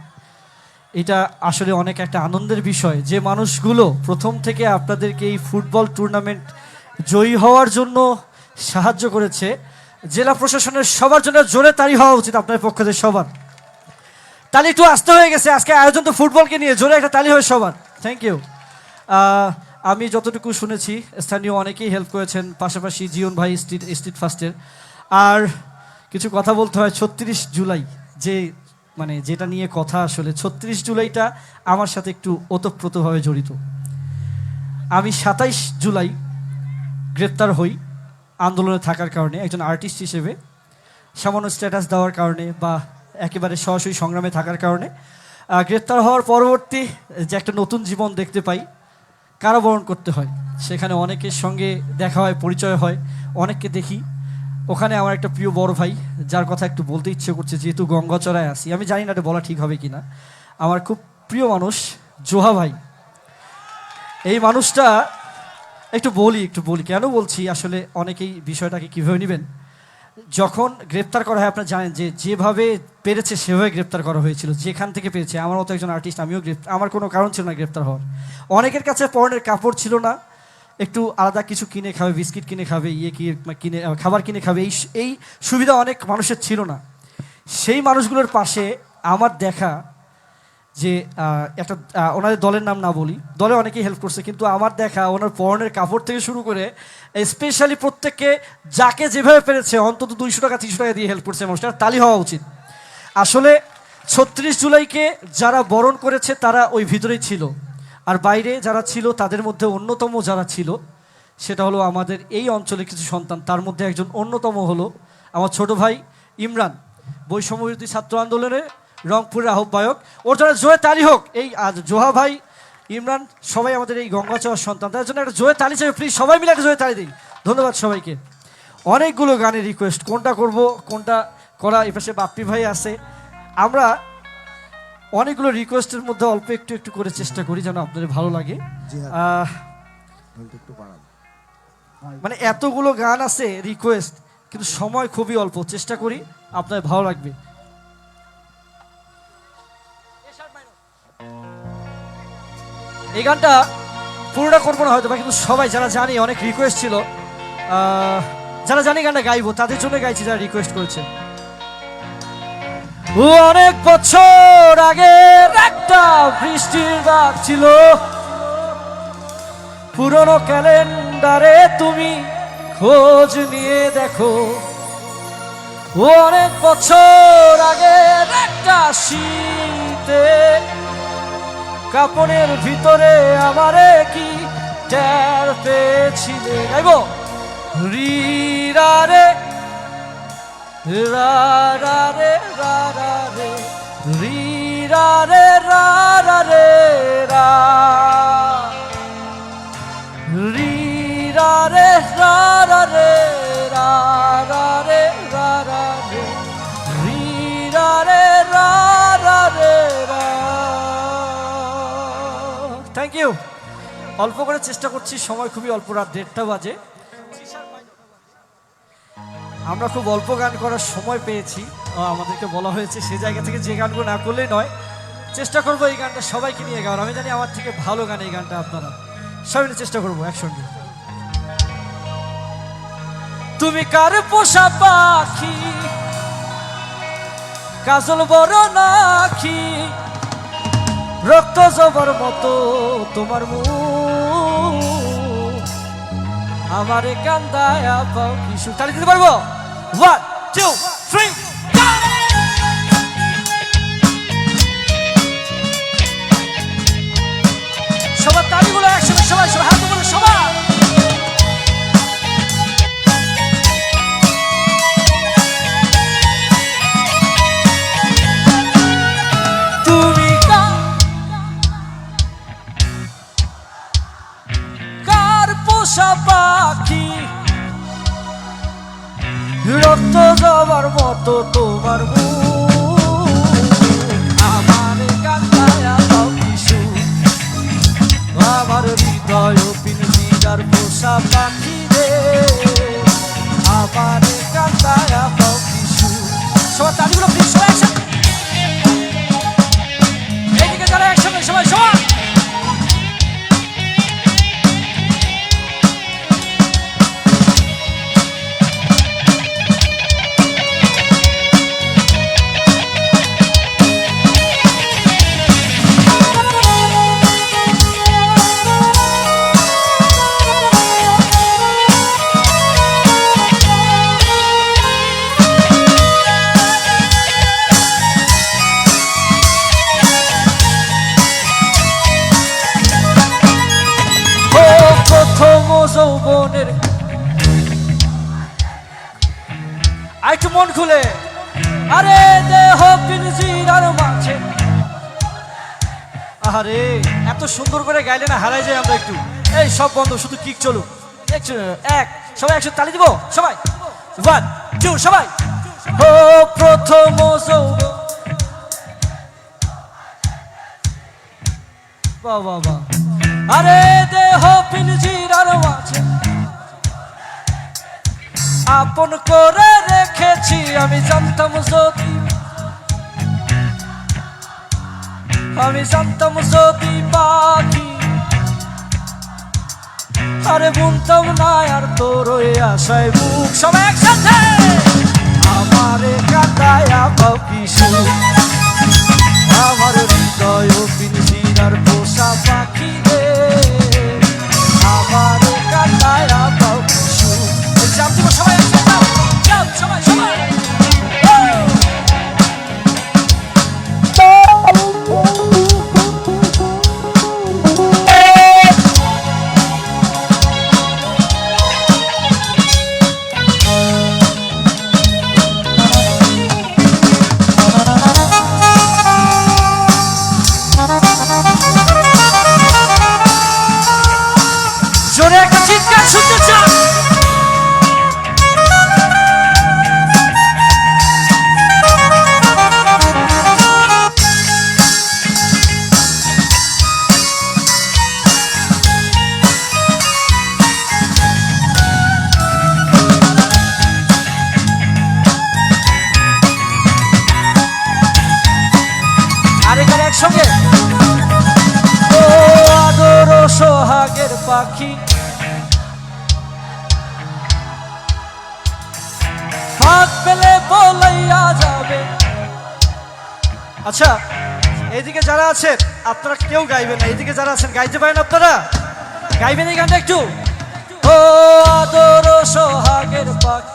এটা আসলে অনেক একটা আনন্দের বিষয়। যে মানুষগুলো প্রথম থেকে আপনাদেরকে এই ফুটবল টুর্নামেন্ট জয়ী হওয়ার জন্য সাহায্য করেছে, জেলা প্রশাসনের সবার জন্য জোরে তালি হওয়া উচিত আপনার পক্ষ থেকে সবার। তালি একটু আসতে হয়ে গেছে, আজকে আয়োজন তো ফুটবলকে নিয়ে, জোরে একটা তালি হয় সবার। Thank you. আমি যতটুকু শুনেছি স্থানীয় অনেকেই হেল্প করেছেন, পাশাপাশি জীবন ভাই স্ট্রিট ফার্স্টের। আর কিছু কথা বলতে হয় 36 জুলাই, যে মানে যেটা নিয়ে কথা, আসলে 36 জুলাইটা আমার সাথে একটু ওতপ্রোতভাবে জড়িত। আমি 27 জুলাই গ্রেপ্তার হই আন্দোলনে থাকার কারণে, একজন আর্টিস্ট হিসেবে সামান্য স্ট্যাটাস দেওয়ার কারণে বা একেবারে সরাসরি সংগ্রামে থাকার কারণে। গ্রেপ্তার হওয়ার পরবর্তী যে একটা নতুন জীবন দেখতে পাই, কারাবরণ করতে হয়। সেখানে অনেকের সঙ্গে দেখা হয়, পরিচয় হয়, অনেককে দেখি। ওখানে আমার একটা প্রিয় বড় ভাই, যার কথা একটু বলতে ইচ্ছে করছে যেহেতু গঙ্গাচড়ায় আসি, আমি জানি না এটা বলা ঠিক হবে কিনা। আমার খুব প্রিয় মানুষ জোহা ভাই। এই মানুষটা একটু বলি কেন বলছি, আসলে অনেকেই বিষয়টাকে কীভাবে নেবেন। যখন গ্রেপ্তার করা হয়, আপনারা জানেন যে যেভাবে পেরেছে সেভাবে গ্রেপ্তার করা হয়েছিল, যেখান থেকে পেরেছে। আমার মতো একজন আর্টিস্ট, আমিও আমার কোনো কারণ ছিল না গ্রেপ্তার হওয়ার। অনেকের কাছে পরনের কাপড় ছিল না, একটু আলাদা কিছু কিনে খাবে, বিস্কিট কিনে খাবে, কিনে খাবার কিনে খাবে, এই সুবিধা অনেক মানুষের ছিল না। সেই মানুষগুলোর পাশে আমার দেখা যে একটা ওনাদের দলের নাম না বলি, দলে অনেকেই হেল্প করছে, কিন্তু আমার দেখা ওনার পরনের কাপড় থেকে শুরু করে স্পেশালি প্রত্যেককে যাকে যেভাবে পেরেছে অন্তত 200 টাকা 300 টাকা দিয়ে হেল্প করছে। মানুষটার তালি হওয়া উচিত। আসলে 36 জুলাইকে যারা বরণ করেছে তারা ওই ভিতরেই ছিল। আর বাইরে যারা ছিল তাদের মধ্যে অন্যতম যারা ছিল সেটা হলো আমাদের এই অঞ্চলের কিছু সন্তান। তার মধ্যে একজন অন্যতম হলো আমার ছোট ভাই ইমরান, বৈষম্যবিরোধী ছাত্র আন্দোলনের রংপুরের আহ্বায়ক। ওর জন্য জোরে তালি হোক। এই আজ জোহা ভাই, ইমরান সবাই আমাদের এই গঙ্গাচড়ার সন্তান, তার জন্য একটা জোরে তালি চাই প্লিজ, সবাই মিলে একটা জোরে তালি দিই। ধন্যবাদ সবাইকে। অনেকগুলো গানের রিকোয়েস্ট, কোনটা করব কোনটা করা, এ পাশে বাপ্পি ভাই আছে। আমরা অনেকগুলো রিকোয়েস্টের মধ্যে অল্প একটু একটু করে চেষ্টা করি যেন আপনাদের ভালো লাগে। মানে এতগুলো গান আছে রিকোয়েস্ট, কিন্তু সময় খুবই অল্প, চেষ্টা করি আপনাদের ভালো লাগবে। এই গানটা পুরোটা করবো না হয়তো বা, কিন্তু সবাই যারা জানি, অনেক রিকোয়েস্ট ছিল, যারা জানি গানটা গাইবো তাদের জন্য গাইছি যারা রিকোয়েস্ট করেছে। অনেক বছর আগের একটা বৃষ্টির রাত ছিল, পুরনো ক্যালেন্ডারে তুমি খোঁজ নিয়ে দেখো। অনেক বছর আগের একটা শীতে কাপড়ের ভিতরে আমারে কি টের পেয়েছিলে। গাইবো রিরা রে রা রা রে রা রা রে রিরা রে রা রা রে রা রিরা রে রা রা রে রা রা রে রা রা রে রিরা রে রা রা রে রা। Thank you. অল্প করে চেষ্টা করছি, সময় খুবই অল্প, রাত 1:30 বাজে। আমরা খুব অল্প গান করার সময় পেয়েছি, আমাদেরকে বলা হয়েছে সে জায়গা থেকে যে গানগুলো না করলেই নয়। চেষ্টা করবো এই গানটা সবাইকে নিয়ে গাওয়ার। আমি জানি আমার থেকে ভালো গান এই গানটা আপনারা সবাই চেষ্টা করবো একসঙ্গে। তুমি কার পোষা পাখি, কাজল বড় নাকি, রক্ত জবার মতো তোমার মুখ, আমারে কান্দায় পাও কিছু। তালি দিতে পারবো? 1 2 3 সবার তালিগুলো একসাথে, সবাই সবাই হাত তুলে সবাই। তুমি কার পোষা পাখি, রক্ত জবার মতো তোমার মুখ, আমারে কান্দায়া পাও কিছু, আমার হৃদয় পিঞ্জিরার পোষা পাখি রে, আমারে কান্দায়া পাও কিছু। সবার তালিগুলো প্লিজ সবাই একসাথে, এইদিকে যারা একসাথে সবাই সবাই। যৌবনের একটু মন খুলে, আরে দেহ পিঞ্জিরার মাঝে, আরে এত সুন্দর করে গাইলে না হারাই যায় আমরা একটু। এই সব বন্ধ, শুধু কিক চলুক। এক সবাই একসাথে তালি দিব সবাই। 1 2 সবাই। ও প্রথম যৌবন, বাহ বাহ বাহ। আরে দেহ পিঞ্জিরার মাঝে আপন করে রেখেছি, আমি জানতাম যদি, আমি জানতাম যদি পাখি, আরে বুনতাম না আর তোর ওই আশায় বুক। সবাই একসাথে, আমারে কাঁদায়া পাও কিছু, আমার হৃদয় পিঞ্জিরার পোষা পাখি রে, আমারে কাঁদায়া পাও কিছু। সবাই একসাথে সবাই সবাই। একসঙ্গে ও আদর ও সোহাগের পাখি হাত পেলে বলাইয়া যাবে। আচ্ছা এইদিকে যারা আছেন আপনারা কেউ গাইবেন না, এইদিকে যারা আছেন গাইতে পারেন আপনারা, গাইবেন এই গানটা একটু। ও আদর ও সোহাগের পাখি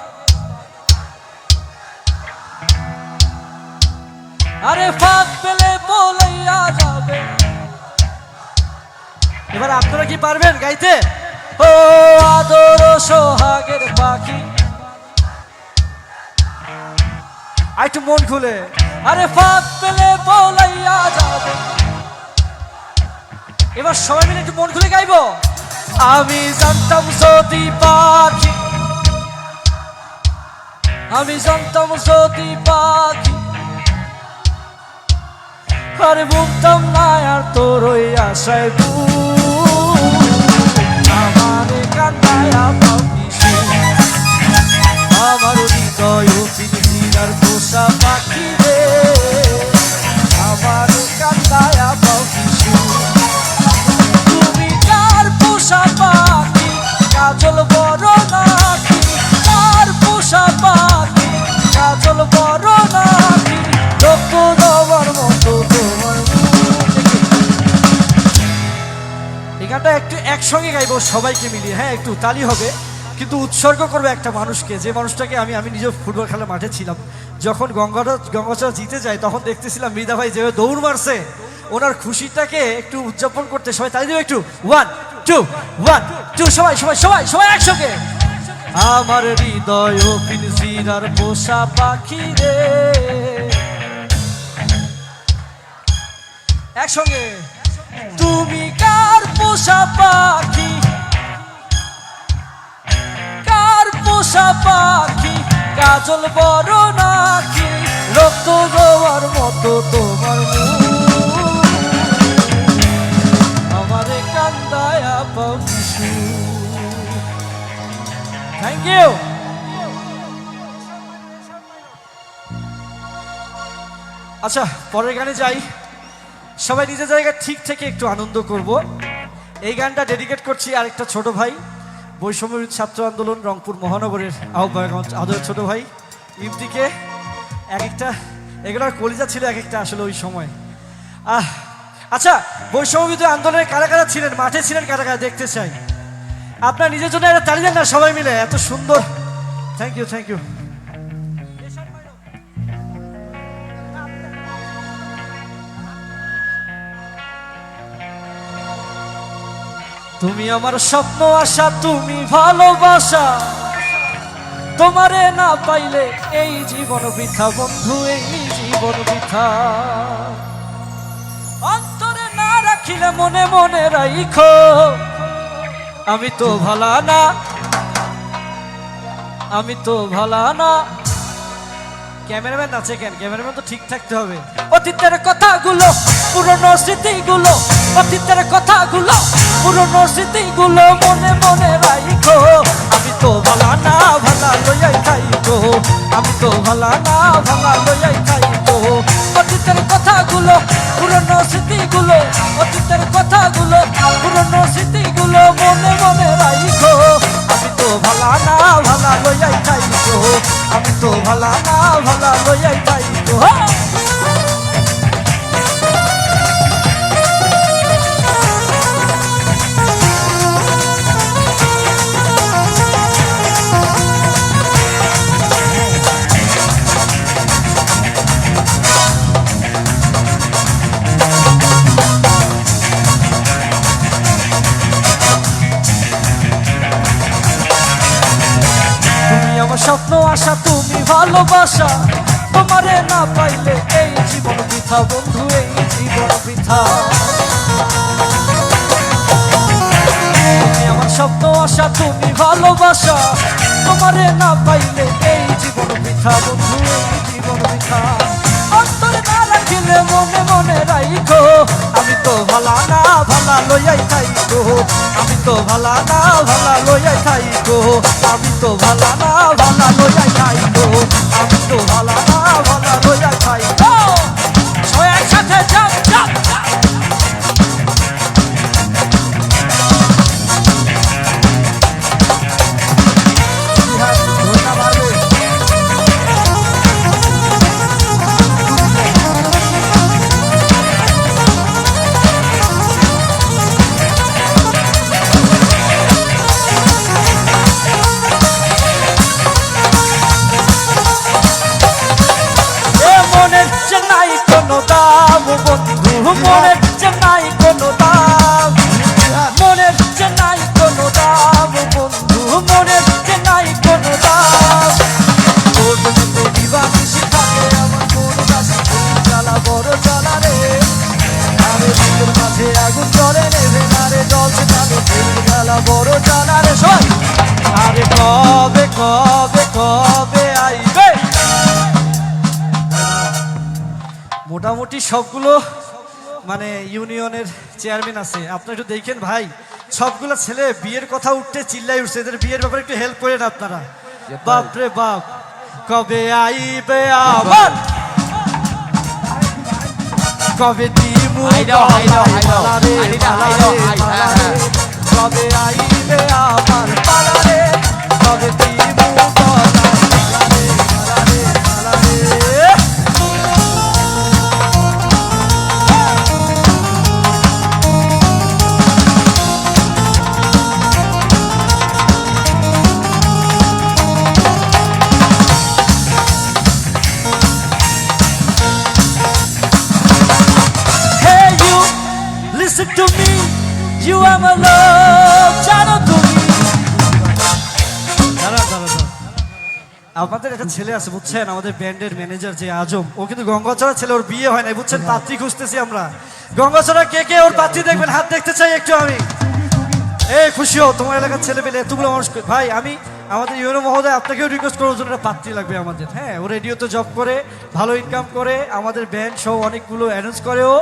আরে ফাঁক পেলে বলাইয়া যাবে। এবার আপনারা কি পারবেন গাইতে? ও আদর ও সোহাগের পাখি আর একটু মন খুলে আরে ফাঁক পেলে বলাইয়া যাবে। এবার সবাই মিলে একটু মন খুলে গাইবো। আমি জানতাম যদি পাখি, আমি জানতাম যদি পাখি আরে বুঝতাম না আর তোর ওই আশায় আমারে কান্দায়া পাখি আমার হৃদয় পিঞ্জিরার পোষা পাখি রে আমার কান্দায়া পাখি তুমি কার পোষা পাখি কাজল বড় নাকি, কার পোষা পাখি কাজল বড় নাকি রক্ত দেওয়ার মতো তোমার। এই গানটা একটু একসঙ্গে গাইবো সবাইকে মিলিয়ে, হ্যাঁ একটু তালি হবে, কিন্তু উৎসর্গ করবে একটা মানুষকে, যে মানুষটাকে আমি নিজে ফুটবল খেলা মাঠে ছিলাম, যখন গঙ্গাচড়া জিতে যায় তখন দেখতেছিলাম মৃধা ভাই যেভাবে দৌড় মারছে, ওনার খুশিটাকে একটু উদযাপন করতে সবাই তালি দেবে একটু। 1 2 1 2 সবাই সবাই সবাই সবাই একসঙ্গে। আমার হৃদয় পিঞ্জিরার পোষা পাখি রে একসঙ্গে তুমি কার পোষা পাখি, কার পোষা পাখি কাজল বড় নাকি রক্ত দেওয়ার মতো তোমার আমারে কান্দায়া পাখি। Thank you. আচ্ছা পরের গানে যাই, সবাই নিজের জায়গায় ঠিক থেকে একটু আনন্দ করব। এই গানটা ডেডিকেট করছি আরেকটা ছোট ভাই, বৈষম্য ছাত্র আন্দোলন রংপুর মহানগরের আহ্বায়ক আদরের ছোট ভাই ইমতিকে। এক একটা এগুলোর কলিজা ছিল এক একটা আসলে ওই সময়। আচ্ছা বৈষম্য আন্দোলনে কারা কারা ছিলেন, মাঠে ছিলেন কারা কারা দেখতে চাই। আপনার নিজের জন্য একটা তালি দেন না সবাই মিলে, এত সুন্দর। Thank you thank you. তুমি আমার স্বপ্ন আশা, তুমি ভালোবাসা, তোমারে না পাইলে এই জীবন বৃথা বন্ধু, এই জীবন বৃথা। অন্তরে না রাখিলে মনে মনে রাইখো, আমি তো ভালা না, আমি তো ভালা না। ক্যামেরাম্যান নাচে কেন? ক্যামেরাম্যান তো ঠিক থাকতে হবে। অতীতের কথাগুলো পুরনো স্মৃতিগুলো, অতীতের কথাগুলো পুরনো স্মৃতিগুলো মনে মনে রাইখো, আমি তো ভালা না ভালা লইয়াই খাইতো, আমি তো ভালা না ভালা লইয়াই খাইতো। অতীতের কথাগুলো পুরনো স্মৃতিগুলো, অতীতের কথাগুলো পুরনো স্মৃতিগুলো মনে মনে রাইখো, আমি তো ভালা না ভালা লইয়াই খাইতো, আমি তো ভালা না ভালা লইয়াই খাইতো। স্বপ্ন আশা, তুমি ভালোবাসা, তোমারে না পাইলে এই জীবন বৃথা বন্ধু, এই জীবন বৃথা। তুমি আমার স্বপ্ন আশা, তুমি ভালোবাসা, তোমারে না পাইলে এই জীবন বৃথা বন্ধু, এই জীবন বৃথা। অন্তরে না রাখিলে মনে মনে রাইখো, আমি তো ভালা না ভালা লইয়াই খাইতো, আমি তো ভালা না ভালা লইয়াই খাইতো, আমি তো ভালা না ভালা লইয়াই খাইতো, আমি তো ভালা না ভালা লইয়াই খাইতো। সবাই একসাথে জাম্প জাম্প কোনো দাম বন্ধু মনের যে নাই কোনো দাম মনের যে নাই কোনো দাম বন্ধু মনের যে নাই কোনো দাম তোর জন্য তো দিবানিশি থাকে আমার মন কাছে জ্বালা বড় জ্বালা রে আরে বুকের মাঝে আগুন জ্বলে নেবে না রে জ্বলছে তাদের জ্বালা বড় জ্বালা রে সবাই আরে কবে কবে কবে আইবে মোটামুটি সবগুলো মানে ইউনিয়নের চেয়ারম্যান আছে আপনারা একটু দেখেন ভাই সবগুলো ছেলে বিয়ের কথা উঠতে চিল্লাই উঠছে এদের বিয়ের ব্যাপারে একটু হেল্প করেন আপনারা বাপ রে বাপ কবে আইবে আবার কবে দিমু কবে আইবে আবার পালারে কবে দিমু Listen to me, you are my love, জানো তুমি আমাদের একটা ছেলে আছে বুঝছেন আমাদের ব্যান্ডের ম্যানেজার যে আজম ও কিন্তু গঙ্গাচড়া ছেলে ওর বিয়ে হয় না বুঝছেন পাত্রী খুঁজতেছি আমরা গঙ্গাচড়া কে কে ওর পাত্রী দেখবেন হাত দেখতে চাই একটু আমি এই খুশি হও তোমার এলাকার ছেলে পেলে এতগুলো মানুষ ভাই আমি আমাদের ইউনো মহোদয় আপনাকেও রিকোয়েস্ট করার জন্য একটা পাত্রী লাগবে আমাদের হ্যাঁ ও রেডিওতে জব করে ভালো ইনকাম করে আমাদের ব্যান্ড শো অনেকগুলো অ্যারেঞ্জ করে ও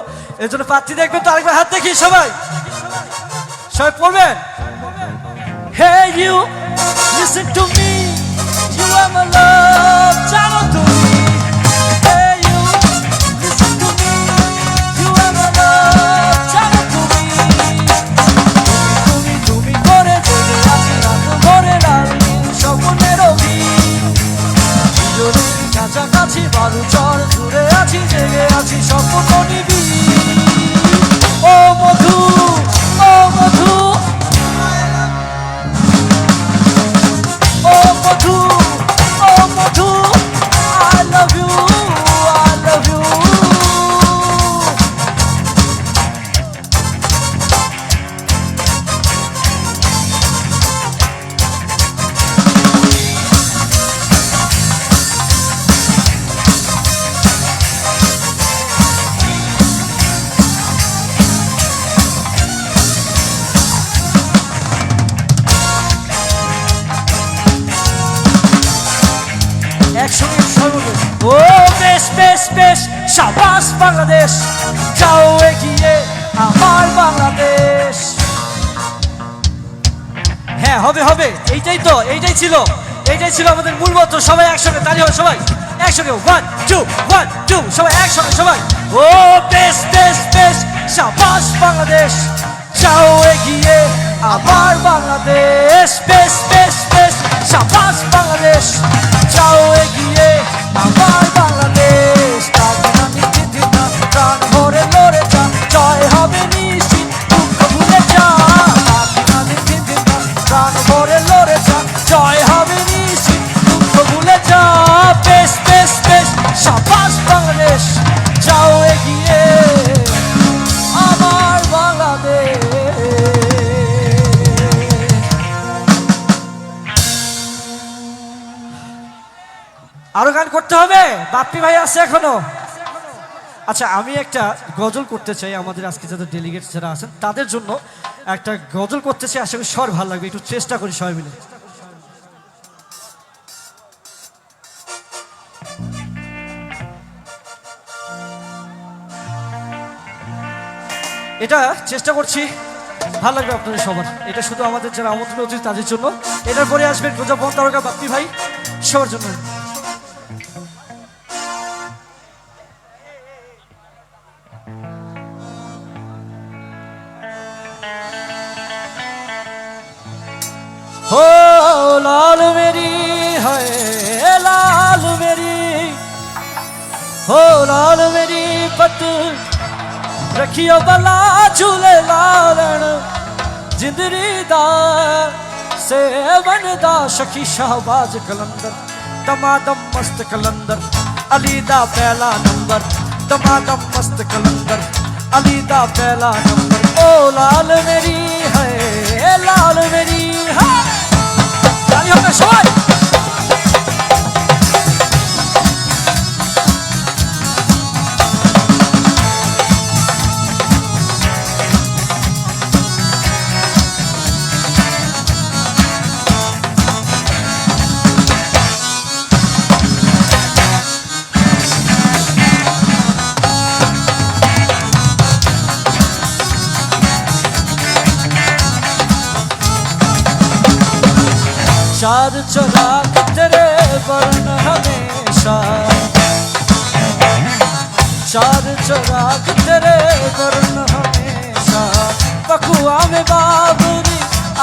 এর জন্য পাত্রী দেখবেন তো আরেকবার হাত দেখি সবাই সবাই পড়বেন hey you listen to me you are my love জানো তুমি hey you listen to me you are my love জানো তুমি তুমি তুমি করে জেগে আছি রাত ভরে লাল স্বপ্নের কাছাকাছি বালু চর দূরে আছি জেগে আছি স্বপ্ন নিবি ও মধু ও মধু ও মধু ও মধু I love you I love you একসঙ্গে সর্বদা ও বেশ বেশ বেশ সাবাস বাংলাদেশ যাও এগিয়ে আমার বাংলাদেশ হ্যাঁ হবে হবে এইটাই ছিল আমাদের মূল মন্ত্র সবাই একসঙ্গে তালি হবে সবাই একসঙ্গে 1 2 সবাই একসঙ্গে সবাই ও বেশ বেশ বেশ সাবাস বাংলাদেশ যাও এগিয়ে আমার বাংলাদেশ বেশ বেশ বেশ সাবাস বাংলাদেশ যাও এগিয়ে আমার বাংলাদেশ প্রাণ ভরে লড়ে যা জয় হবে নিশ্চিত দুঃখ ভুলে যা প্রাণ ভরে লড়ে যা জয় হবে নিশ্চিত দুঃখ ভুলে যা বেশ বেশ বেশ সাবাস বাংলাদেশ যাও এগিয়ে আমার বাংলাদেশ আরো গান করতে হবে বাপ্পি ভাই আছে এখনো আচ্ছা আমি একটা গজল করতে চাই আমাদের আজকে যাদের ডেলিগেট যারা আছেন তাদের জন্য একটা গজল করতে চাই আশা করি সবার ভালো লাগবে একটু চেষ্টা করি সবাই মিলে এটা চেষ্টা করছি ভালো লাগবে আপনাদের সবার এটা শুধু আমাদের যারা আমন্ত্রণ অতিথি তাদের জন্য এটার পরে আসবেন প্রজাপন তারকা বাপ্পি ভাই সবার জন্য हो लाल मेरी है लाल मेरी हो लाल मेरी पत रखियो बला झूले लालन जिंदरी दा से बनदा शकी शहबाज कलंदर दमादम मस्त कलंदर अली दा पहला नंबर दमादम मस्त कलंदर अली दा पहला नंबर ओ लाल मेरी है लाल मेरी है ताली होवे सबाई चार चराग तेरे वर्ण हमेशा चार चराग तेरे वर्ण हमेशा पकुआ में बाबरी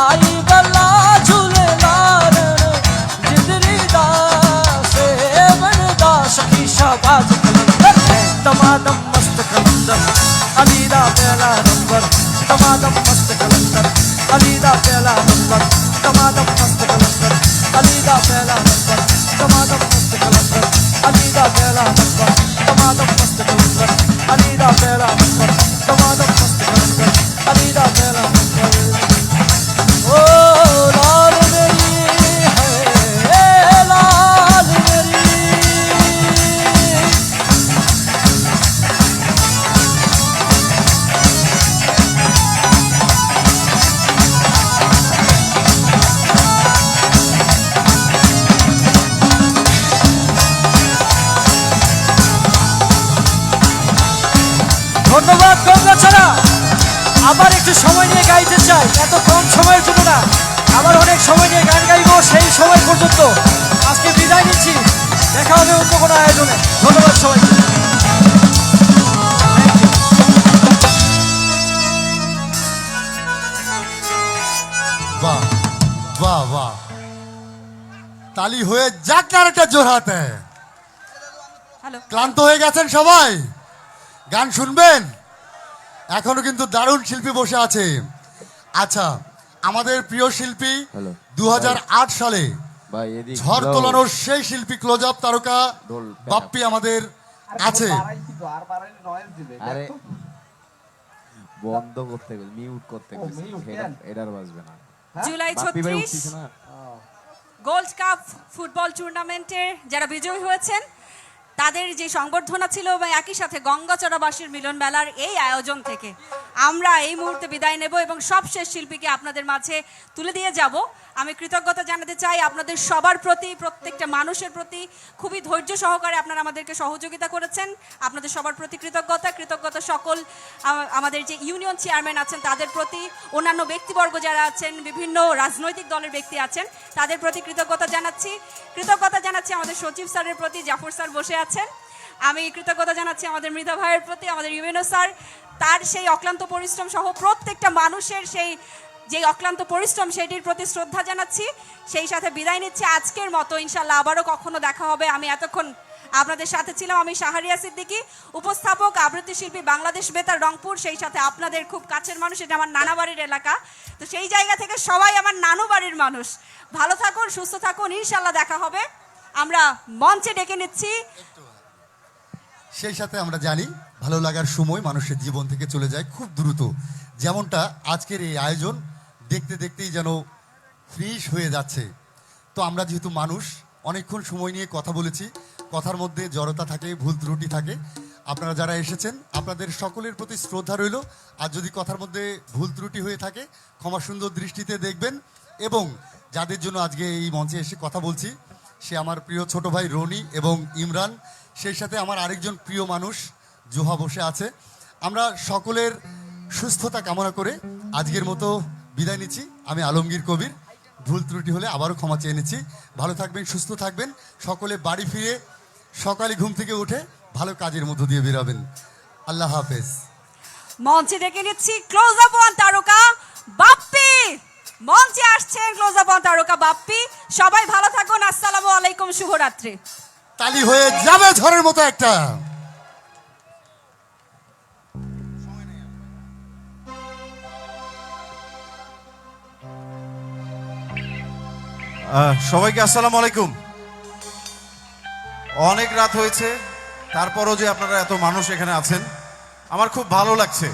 आई बला झूले लाल जिंदरी दा से बनदा सखी शाबाज कलंदर दमादम मस्त कलंदर अली दा पहला नंबर दमादम मस्त कलंदर अली दा पहला नंबर दमादम मस्त कलंदर अली दा पहला नंबर दमादम मस्त कलंदर अली दा पहला नंबर दमादम मस्त कलंदर अली दा पहला नंबर दमादम मस्त कलंदर अली दा पहला नंबर ओ लाल मेरी है लाल मेरी ধন্যবাদ গঙ্গাছড়া আবার একটু সময় নিয়ে গাইতে চাই এত কম সময়ের জন্য না আবার অনেক সময় নিয়ে গান গাইবো সেই সময় পর্যন্ত আজকে বিদায় নিচ্ছি দেখা হবে অন্য কোনো আয়োজনে ধন্যবাদ সবাইকে वाह वाह वाह তালি হয়ে যাক না একটা জোর হাতে হ্যালো ক্লান্ত হয়ে গেছেন সবাই গান শুনবেন এখনো কিন্তু দারুণ শিল্পী বসে আছে আচ্ছা আমাদের প্রিয় শিল্পী 2008 সালে ঝড় তোলানোর সেই শিল্পী ক্লোজ আপ তারকা বাপ্পি আমাদের আছে আরে বন্ধ করতে গেল মিউট করতে গেল এটার বাজবে না জুলাই বাপ্পি ভাই 36 উঠছে না গোল্ড কাপ ফুটবল টুর্নামেন্টের যারা বিজয়ী হয়েছেন তাদের যে সংবর্ধনা ছিল এবং একই সাথে গঙ্গাচড়াবাসীর মিলন মেলার এই আয়োজন থেকে আমরা এই মুহূর্তে বিদায় নেব এবং সবশেষ শিল্পীকে আপনাদের মাঝে তুলে দিয়ে যাব আমি কৃতজ্ঞতা জানাতে চাই আপনাদের সবার প্রতি প্রত্যেকটা মানুষের প্রতি খুবই ধৈর্য সহকারে আপনারা আমাদেরকে সহযোগিতা করেছেন আপনাদের সবার প্রতি কৃতজ্ঞতা সকল আমাদের যে ইউনিয়ন চেয়ারম্যান আছেন তাদের প্রতি অন্যান্য ব্যক্তিবর্গ যারা আছেন বিভিন্ন রাজনৈতিক দলের ব্যক্তি আছেন তাদের প্রতি কৃতজ্ঞতা জানাচ্ছি আমাদের সচিব স্যারের প্রতি জাফর স্যার বসে আছেন আমি কৃতজ্ঞতা জানাচ্ছি আমাদের মৃধা ভাইয়ের প্রতি আমাদের ইউএনও স্যার তার সেই অক্লান্ত পরিশ্রম সহ প্রত্যেকটা মানুষের সেই যে অক্লান্ত পরিশ্রম সেটির প্রতি শ্রদ্ধা জানাচ্ছি সেই সাথে বিদায় নিচ্ছি আজকের মতো ইনশাআল্লাহ আবারও কখনো দেখা হবে আমি এতক্ষণ আপনাদের সাথে ছিলাম আমি শাহরিয়া সিদ্দিকী উপস্থাপক আবৃত্তি শিল্পী বাংলাদেশ বেতার রংপুর সেই সাথে আপনাদের খুব কাছের মানুষ এটা আমার নানা বাড়ির এলাকা তো সেই জায়গা থেকে সবাই আমার নানু বাড়ির মানুষ ভালো থাকুন সুস্থ থাকুন ইনশাআল্লাহ দেখা হবে আমরা মঞ্চে ডেকে নিচ্ছি সেই সাথে আমরা জানি ভালো লাগার সময় মানুষের জীবন থেকে চলে যায় খুব দ্রুত যেমনটা আজকের এই আয়োজন দেখতে দেখতেই যেন ফ্রেশ হয়ে যাচ্ছে তো আমরা যেহেতু মানুষ অনেকক্ষণ সময় নিয়ে কথা বলেছি কথার মধ্যে জড়তা থাকে ভুল ত্রুটি থাকে আপনারা যারা এসেছেন আপনাদের সকলের প্রতি শ্রদ্ধা রইল আর যদি কথার মধ্যে ভুল ত্রুটি হয়ে থাকে ক্ষমা সুন্দর দৃষ্টিতে দেখবেন এবং যাদের জন্য আজকে এই মঞ্চে এসে কথা বলছি সে আমার প্রিয় ছোট ভাই রনি এবং ইমরান সেই সাথে আমার আরেকজন প্রিয় মানুষ জোহা বসে আছে আমরা সকলের সুস্থতা কামনা করে আজকের মতো বিদায় নিচ্ছি আমি আলমগীর কবির ভুল ত্রুটি হলে আবারও ক্ষমা চেয়ে নিচ্ছি ভালো থাকবেন সুস্থ থাকবেন সকলে বাড়ি ফিরে সকালে ঘুম থেকে উঠে ভালো কাজের মধ্য দিয়ে বেরোবেন আল্লাহ হাফেজ মঞ্চে ডেকে নিচ্ছি ক্লোজ আপ ওয়ান তারকা বাপ্পি মঞ্চে আসছেন ক্লোজ আপ ওয়ান তারকা বাপ্পি সবাই ভালো থাকুন আসসালামু আলাইকুম শুভরাত্রি তালি হয়ে যাবে ঝড়ের মতো একটা সবাইকে আসসালামু আলাইকুম অনেক রাত হয়েছে তারপরও যে আপনারা এত মানুষ এখানে আছেন আমার খুব ভালো লাগছে।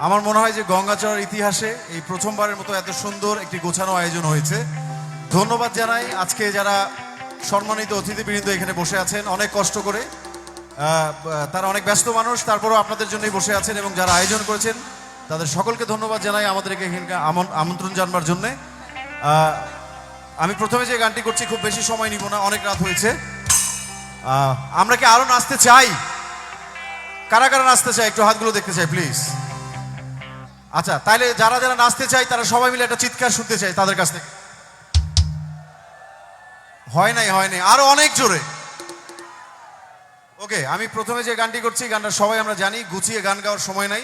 আমার মনে হয় যে গঙ্গাচড়ার ইতিহাসে এই প্রথমবারের মতো এত সুন্দর একটি গোছানো আয়োজন হয়েছে। ধন্যবাদ জানাই আজকে যারা সম্মানিত অতিথিবৃন্দ এখানে বসে আছেন অনেক কষ্ট করে, তারা অনেক ব্যস্ত মানুষ, তারপরেও আপনাদের জন্যই বসে আছেন, এবং যারা আয়োজন করেছেন তাদের সকলকে ধন্যবাদ জানাই আমাদেরকে এখানকার আমন্ত্রণ জানবার জন্যে। আমি প্রথমে যে গানটি করছি খুব বেশি সময় নিব না, অনেক রাত হয়েছে। আমরা কি আরো নাচতে চাই? কারা কারা নাচতে চাই একটু হাতগুলো দেখতে চাই প্লিজ। আচ্ছা, তাইলে যারা যারা নাচতে চাই তারা সবাই মিলে একটা চিৎকার শুনতে চাই তাদের কাছ থেকে। হয় নাই, আরো অনেক জোরে। ওকে, আমি প্রথমে যে গানটি করছি গানটা সবাই আমরা জানি, গুছিয়ে গান গাওয়ার সময় নাই,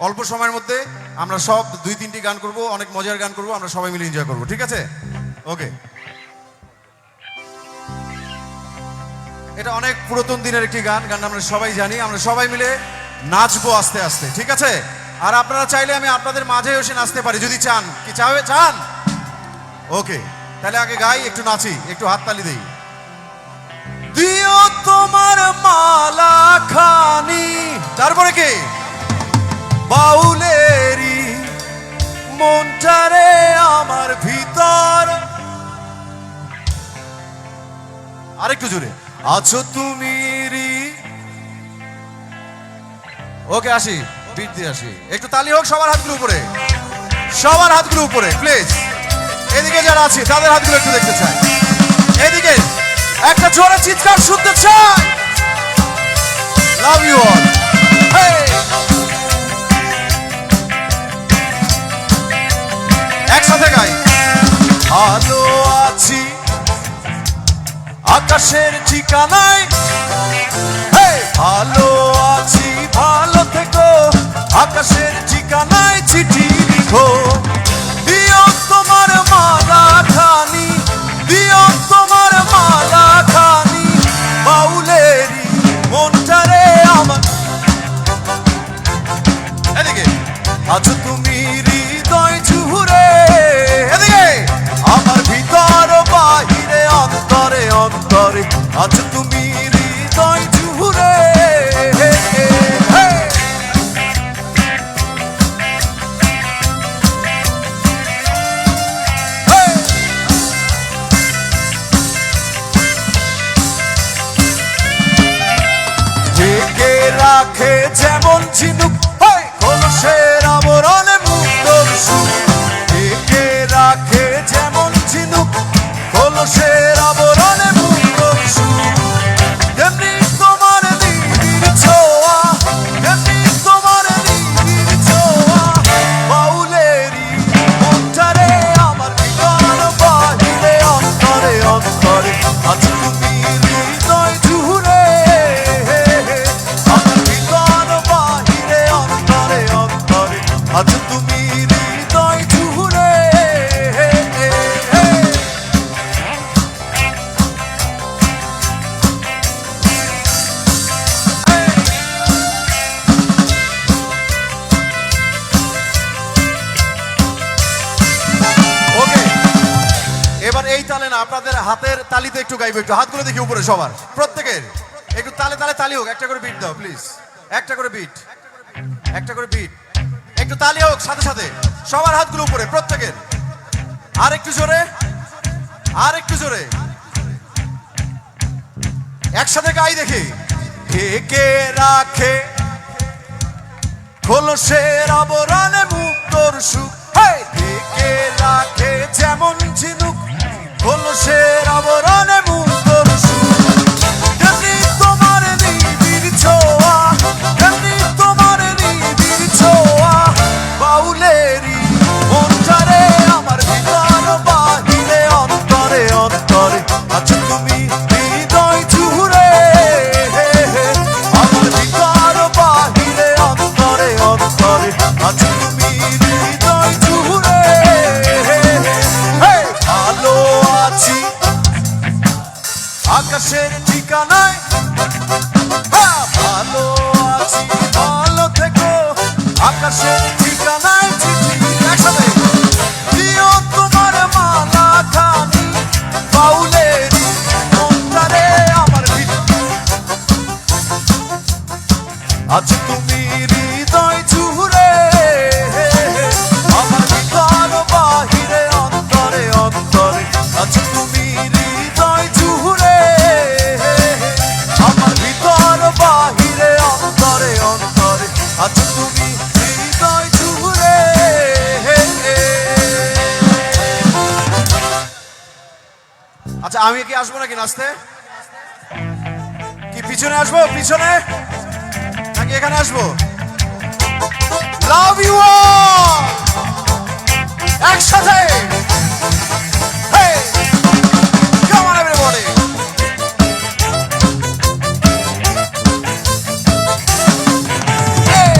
অল্প সময়ের মধ্যে আমরা সব 2-3টি গান করব, অনেক মজার গান করব, আমরা সবাই মিলে এনজয় করব, ঠিক আছে? ওকে, এটা অনেক পুরাতন দিনের একটি গান, গানটা আমরা সবাই জানি, আমরা সবাই মিলে নাচবো আস্তে আস্তে, ঠিক আছে? আর আপনারা চাইলে আমি আপনাদের মাঝে এসে নাচতে পারি যদি চান। কি চান? ওকে, তাহলে আগে গাই, একটু নাচি, একটু হাততালি দেই। দিও তোমার মালা খানি, তারপরে কি? বাউলেরি মনটারে আমার ভিতর, আরেকটু জোরে, আছো তুমি। ওকে, আসি, বিট দিয়ে আসি, একটু তালি হোক, সবার হাতগুলো উপরে, সবার হাতগুলো উপরে প্লিজ। এদিকে যারা আছে তাদের হাতগুলো একটু দেখতে চাই, এদিকে একটা জোরে চিৎকার শুনতে চাই। Love you all. একসাথে গাই। ভালো আছি আকাশের ঠিকানায়, ভালো আছি, ভালো থেকো, আকাশের ঠিকানায় চিঠি লিখো, দিও তোমার মালা খানি, দিও তোমার মালা খানি, বাউলেরি মনটারে আমার। এদিকে আছো তুমি হৃদয় জুড়ে, এদিকে আমার ভিতর বাহিরে অন্তরে অন্তরে, আছো তুমি হৃদয় জুড়ে। ঢেকে রাখে যেমন ঝিনুক কলসের আবরণে মুক্তর সুখ, ঢেকে রাখে যেমন ঝিনুক কলসের আবরণে মুক্তর সুখ, তেমনি তোমার নিবিড় ছোঁয়া, তেমনি তোমার নিবিড় ছোঁয়া, বাউলেরি মনটারে আমার ভিতর বাহিরে অন্তরে অন্তরে, আছো তুমি হৃদয় জুড়ে, আমার ভিতর বাহিরে অন্তরে অন্তরে, আছো তুমি হৃদয় জুড়ে। ওকে, এবার এই তালে না, আপনাদের হাতের তালিতে একটু গাইবো, একটু হাতগুলো দেখি উপরে সবার, প্রত্যেকের একটু তালে তালে তালি হোক, একটা করে বিট দাও প্লিজ, একটা করে বিট, একটা করে বিট, একটু তালি হোক সাথে সাথে, সবার হাতগুলো উপরে প্রত্যেকের, আর একটু জোরে, আর একটু জোরে, একসাথে গাই দেখি। ঢেকে রাখে কলসের আবরণে মুক্তর সুখ, ঢেকে রাখে যেমন ঝিনুক কলসের আবরণে মুক্তর সুখ, তেমনি তোমার নিবিড় ছোঁয়া, তেমনি তোমার নিবিড় ছোঁয়া, বাউলেরি মনটারে আমার ভিতর বাহিরে অন্তরে অন্তরে, আছো তুমি হৃদয় জুড়ে, আমার ভিতর বাহিরে অন্তরে অন্তরে, আছো তুমি হৃদয় জুড়ে। ভালো আছি আছো তুমি হৃদয় জুড়ে, আমার ভিতর বাহিরে অন্তরে অন্তরে আছো তুমি হৃদয় জুড়ে, আমার ভিতর বাহিরে অন্তরে অন্তরে আছো তুমি হৃদয় জুড়ে। আচ্ছা আমি কি আসবো নাকি নাচতে? কি পিছনে আসবো, পিছনে নাকি এখানে আসবো? লাভ ইউ একসাথে। Hey, come on everybody. Hey.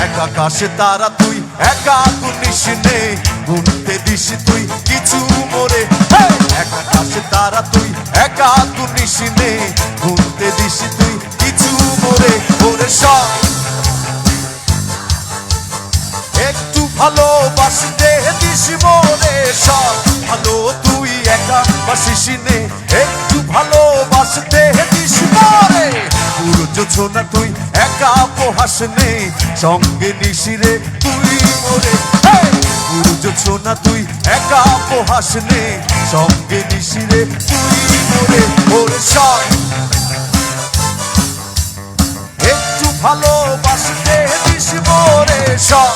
এক আকাশে তারা তুই, একা গুনিস নে, গুনতে দিস তুই কিছু মোরে। এক আকাশে তারা তুই, একা গুনিস নে, গুনতে দিস তুই কিছু মোরে। ওরে সব একটু ভালোবাসতে দিস মোরে, সব ভালো তুই একা বাসিস নে, একটু ভালোবাসতে দিস মোরে। পুরো যোছনা তুই একা পোহাস নে, সঙ্গে নিশিরে তুই মোরে। পুরো যোছনা তুই একা পোহাস নে, সঙ্গে নিশিরে তুই মোরে। ওরে সব একটু ভালোবাসতে দিস মোরে, সব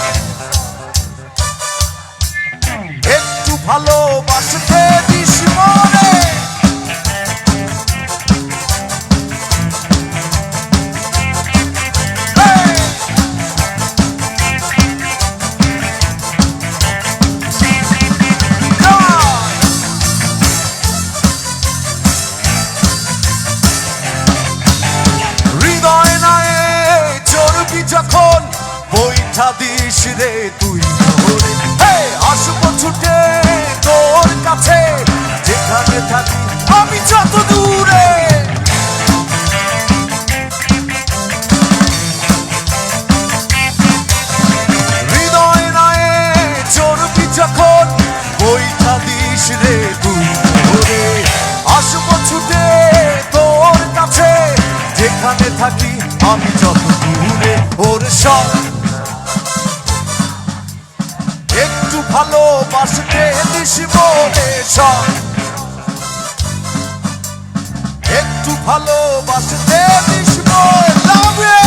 একটু ভালোবাসতে দিস মোরে। হৃদয় নায়ে চর্বি যখন বৈঠা দিস রে তুই মোরে, আসবো ছুটে তোর কাছে, যেখানে থাকি আমি যত দূরে। হৃদয় নায়ে চর্বি যখন বৈঠা দিস রে তুই মোরে, আসবো ছুটে তোর কাছে, যেখানে থাকি আমি যত দূরে। ওর সব একটু ভালোবাসতে দিস মোরে, সব একটু ভালোবাসতে দিস মোরে। Love you.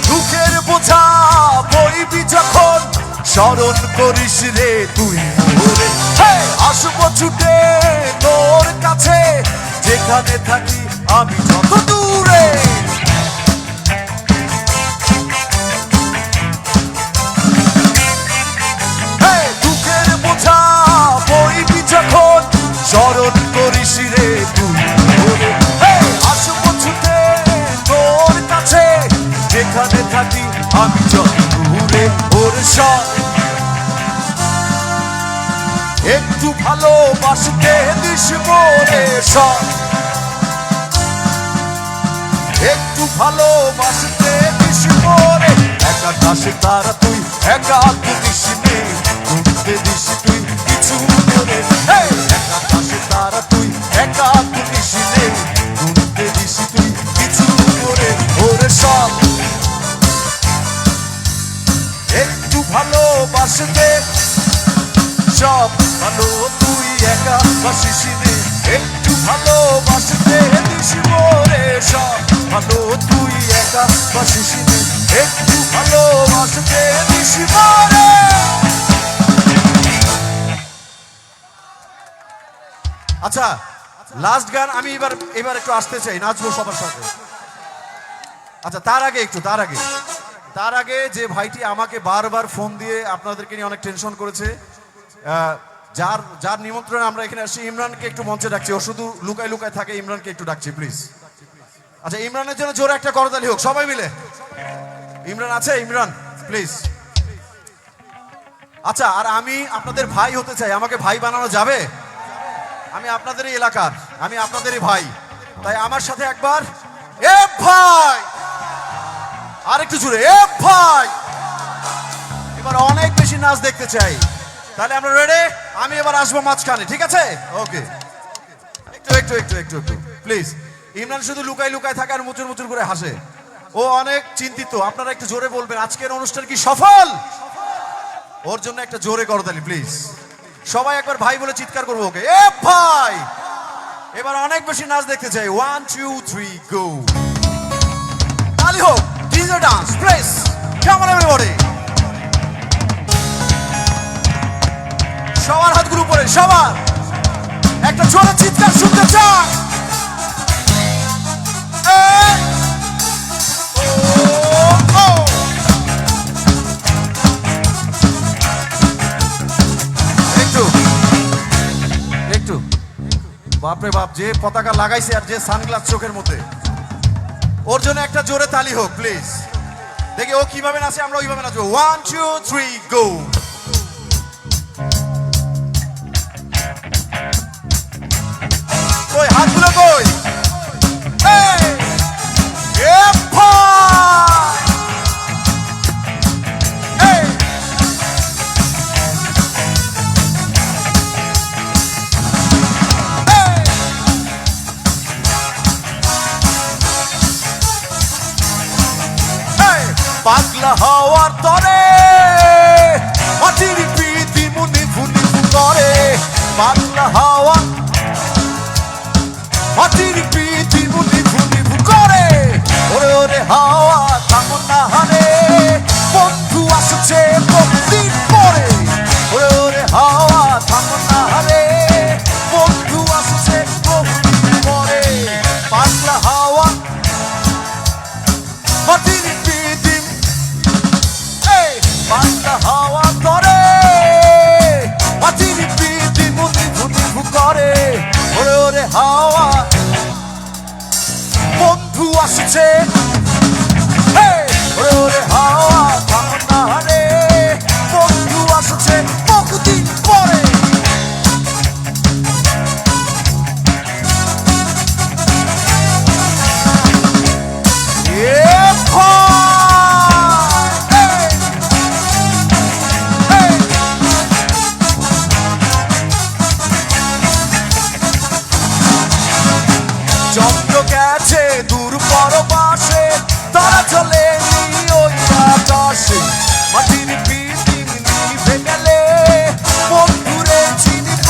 দুঃখের বোঝা বইবি যখন, স্মরণ করিস রে তুই মোরে, আসবো ছুটে তোর কাছে, যেখানে থাকি আমি যত দূরে। দুঃখের বোঝা বইবি যখন, স্মরণ করিস রে তুই মোরে, আসবো ছুটে তোর কাছে, যেখানে থাকি আমি যত দূরে। ওর সব একটু ভালোবাসতে দিস মোরে, সব একটু ভালোবাসতে দিস মোরে। এক আকাশে তারা তুই, একা দিস নে, গুনতে দিস তুই কিছু মোরে। এক আকাশে তারা তুই, একা দিস নে, গুনতে দিস তুই কিছু মোরে। ওরে সব একটু ভালোবাসতে, সব ভালো তুই একা বাসিস নে, একটু ভালোবাসতে দিস মোরে, সব ভালো তুই একা বাসিস নে, একটু ভালোবাসতে দিস মোরে। আচ্ছা লাস্ট গান আমি এবার একটু আসতে চাই, নাচবো সবার সাথে। আচ্ছা তার আগে যে ভাইটি আমাকে বারবার ফোন দিয়ে আপনাদেরকে নিয়ে অনেক টেনশন করেছে, যার নিমন্ত্রণে আমরা এখানে আসছি, ইমরানকে একটু মঞ্চে ডাকছি। ও শুধু লুকায় লুকায় থাকে, ইমরানকে একটু ডাকছি প্লিজ। আচ্ছা ইমরানের জন্য জোরে একটা করতালি হোক সবাই মিলে। ইমরান আছে? ইমরান প্লিজ। আচ্ছা আর আমি আপনাদের ভাই হতে চাই, আমাকে ভাই বানানো যাবে? আমি আপনাদেরই এলাকার, আমি আপনাদেরই ভাই, তাই আমার সাথে একবার ভাই আরেকটু জোরে এ ভাই এবার অনেক বেশি নাচ দেখতে চাই তাহলে আমরা রেডি আমি এবার আসবো মাঝখানে ঠিক আছে ওকে একটু একটু একটু একটু একটু প্লিজ ইমরান শুধু লুকাই লুকাই থাকে আর মুচুর মুচুর করে হাসে ও অনেক চিন্তিত আপনারা একটু জোরে বলবেন আজকের অনুষ্ঠান কি সফল ওর জন্য একটা জোরে করতালি প্লিজ সবাই একবার ভাই বলে চিৎকার করবো ওকে এ ভাই এবার অনেক বেশি নাচ দেখতে চাই 1 2 3 গো তালি হোক DJ dance please come on everybody সবার হাতগুলো উপরে সবার একটা জোরে চিৎকার শুনতে চাই একটু একটু বাপরে বাপ যে পতাকা লাগাইছে আর যে সানগ্লাস চোখের মধ্যে ওর জন্য একটা জোরে তালি হোক প্লিজ দেখি ও কিভাবে নাচে আমরা ওইভাবে নাচবো 1 2 3 গো কই হাতগুলো কই এই এ ভাই এই পাগলা হওয়ার তরে মাটির পিতি মুনি ফুনি করে পাগলা হওয়া মাটির পিতি মুনি ফুনি করে ওরে ওরে হাওয়া থামো না হারে বন্ধু আসছে প্রতিদিন পরে ওরে ওরে হাওয়া থামো না হারে বন্ধু আসছে প্রতিদিন পরে পাগলা হাওয়া মাটির পিতি পাগলা হাওয়া ধরে মাটির পিতি মুনি ফুনি করে ওরে ওরে হাওয়া বন্ধু আসছে ওরে ওরে হাওয়া থামো না রে বন্ধু আসছে বহুদিন পরে চন্দ্র গেছে দূর পরবাসে তারা চলে ওই আকাশে মাটির পিতি নিভে গেলে বন্ধুরে চিনিব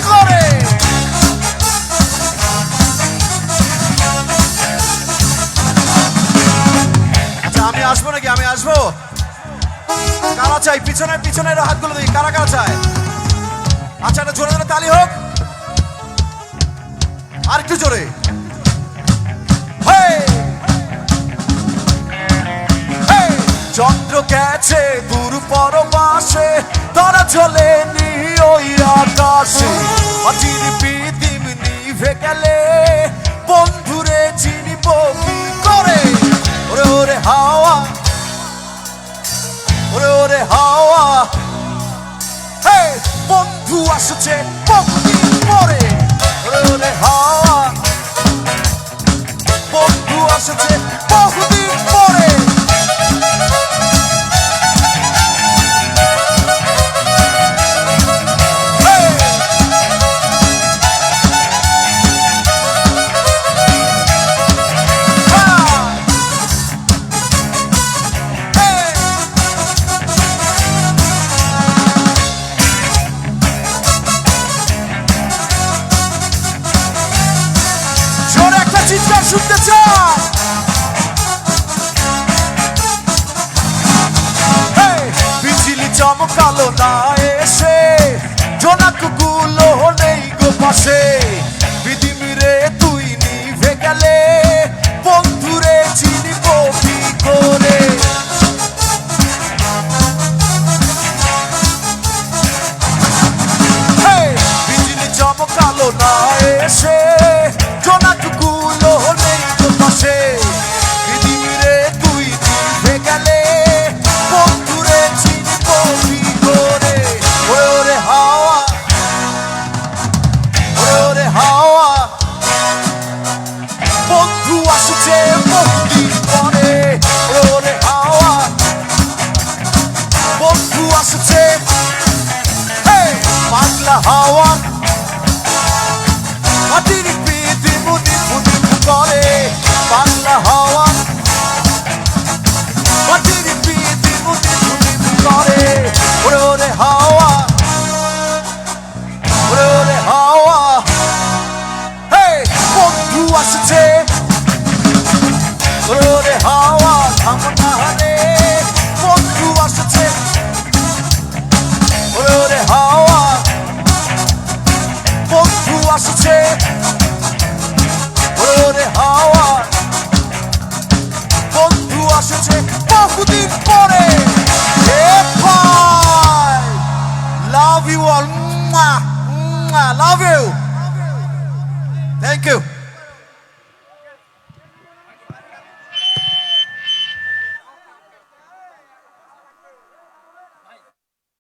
করে আচ্ছা আমি আসবো নাকি আমি আসবো কারা চাই পিছনে পিছনের হাতগুলো দেখি কারা কারা চায় আচ্ছা একটা জোরে জোরে তালি হোক আর একটু জোরে চন্দ্র গেছে দূর পরবাসে তারা চলে ওই আকাশে মাটির পিদিম নিভে গেলে বন্ধুরে চিনিব কি করে ওরে ওরে হাওয়া ওরে ওরে হাওয়া বন্ধু আসছে বহুদিন পরে ওরে ওরে হাওয়া বন্ধু আসছে বহুদিন পরে জোরে একটা চিৎকার শুনতে চাই আসছে ওরে হাওয়া বন্ধু আসছে বহুদিন পরে love you all love you thank you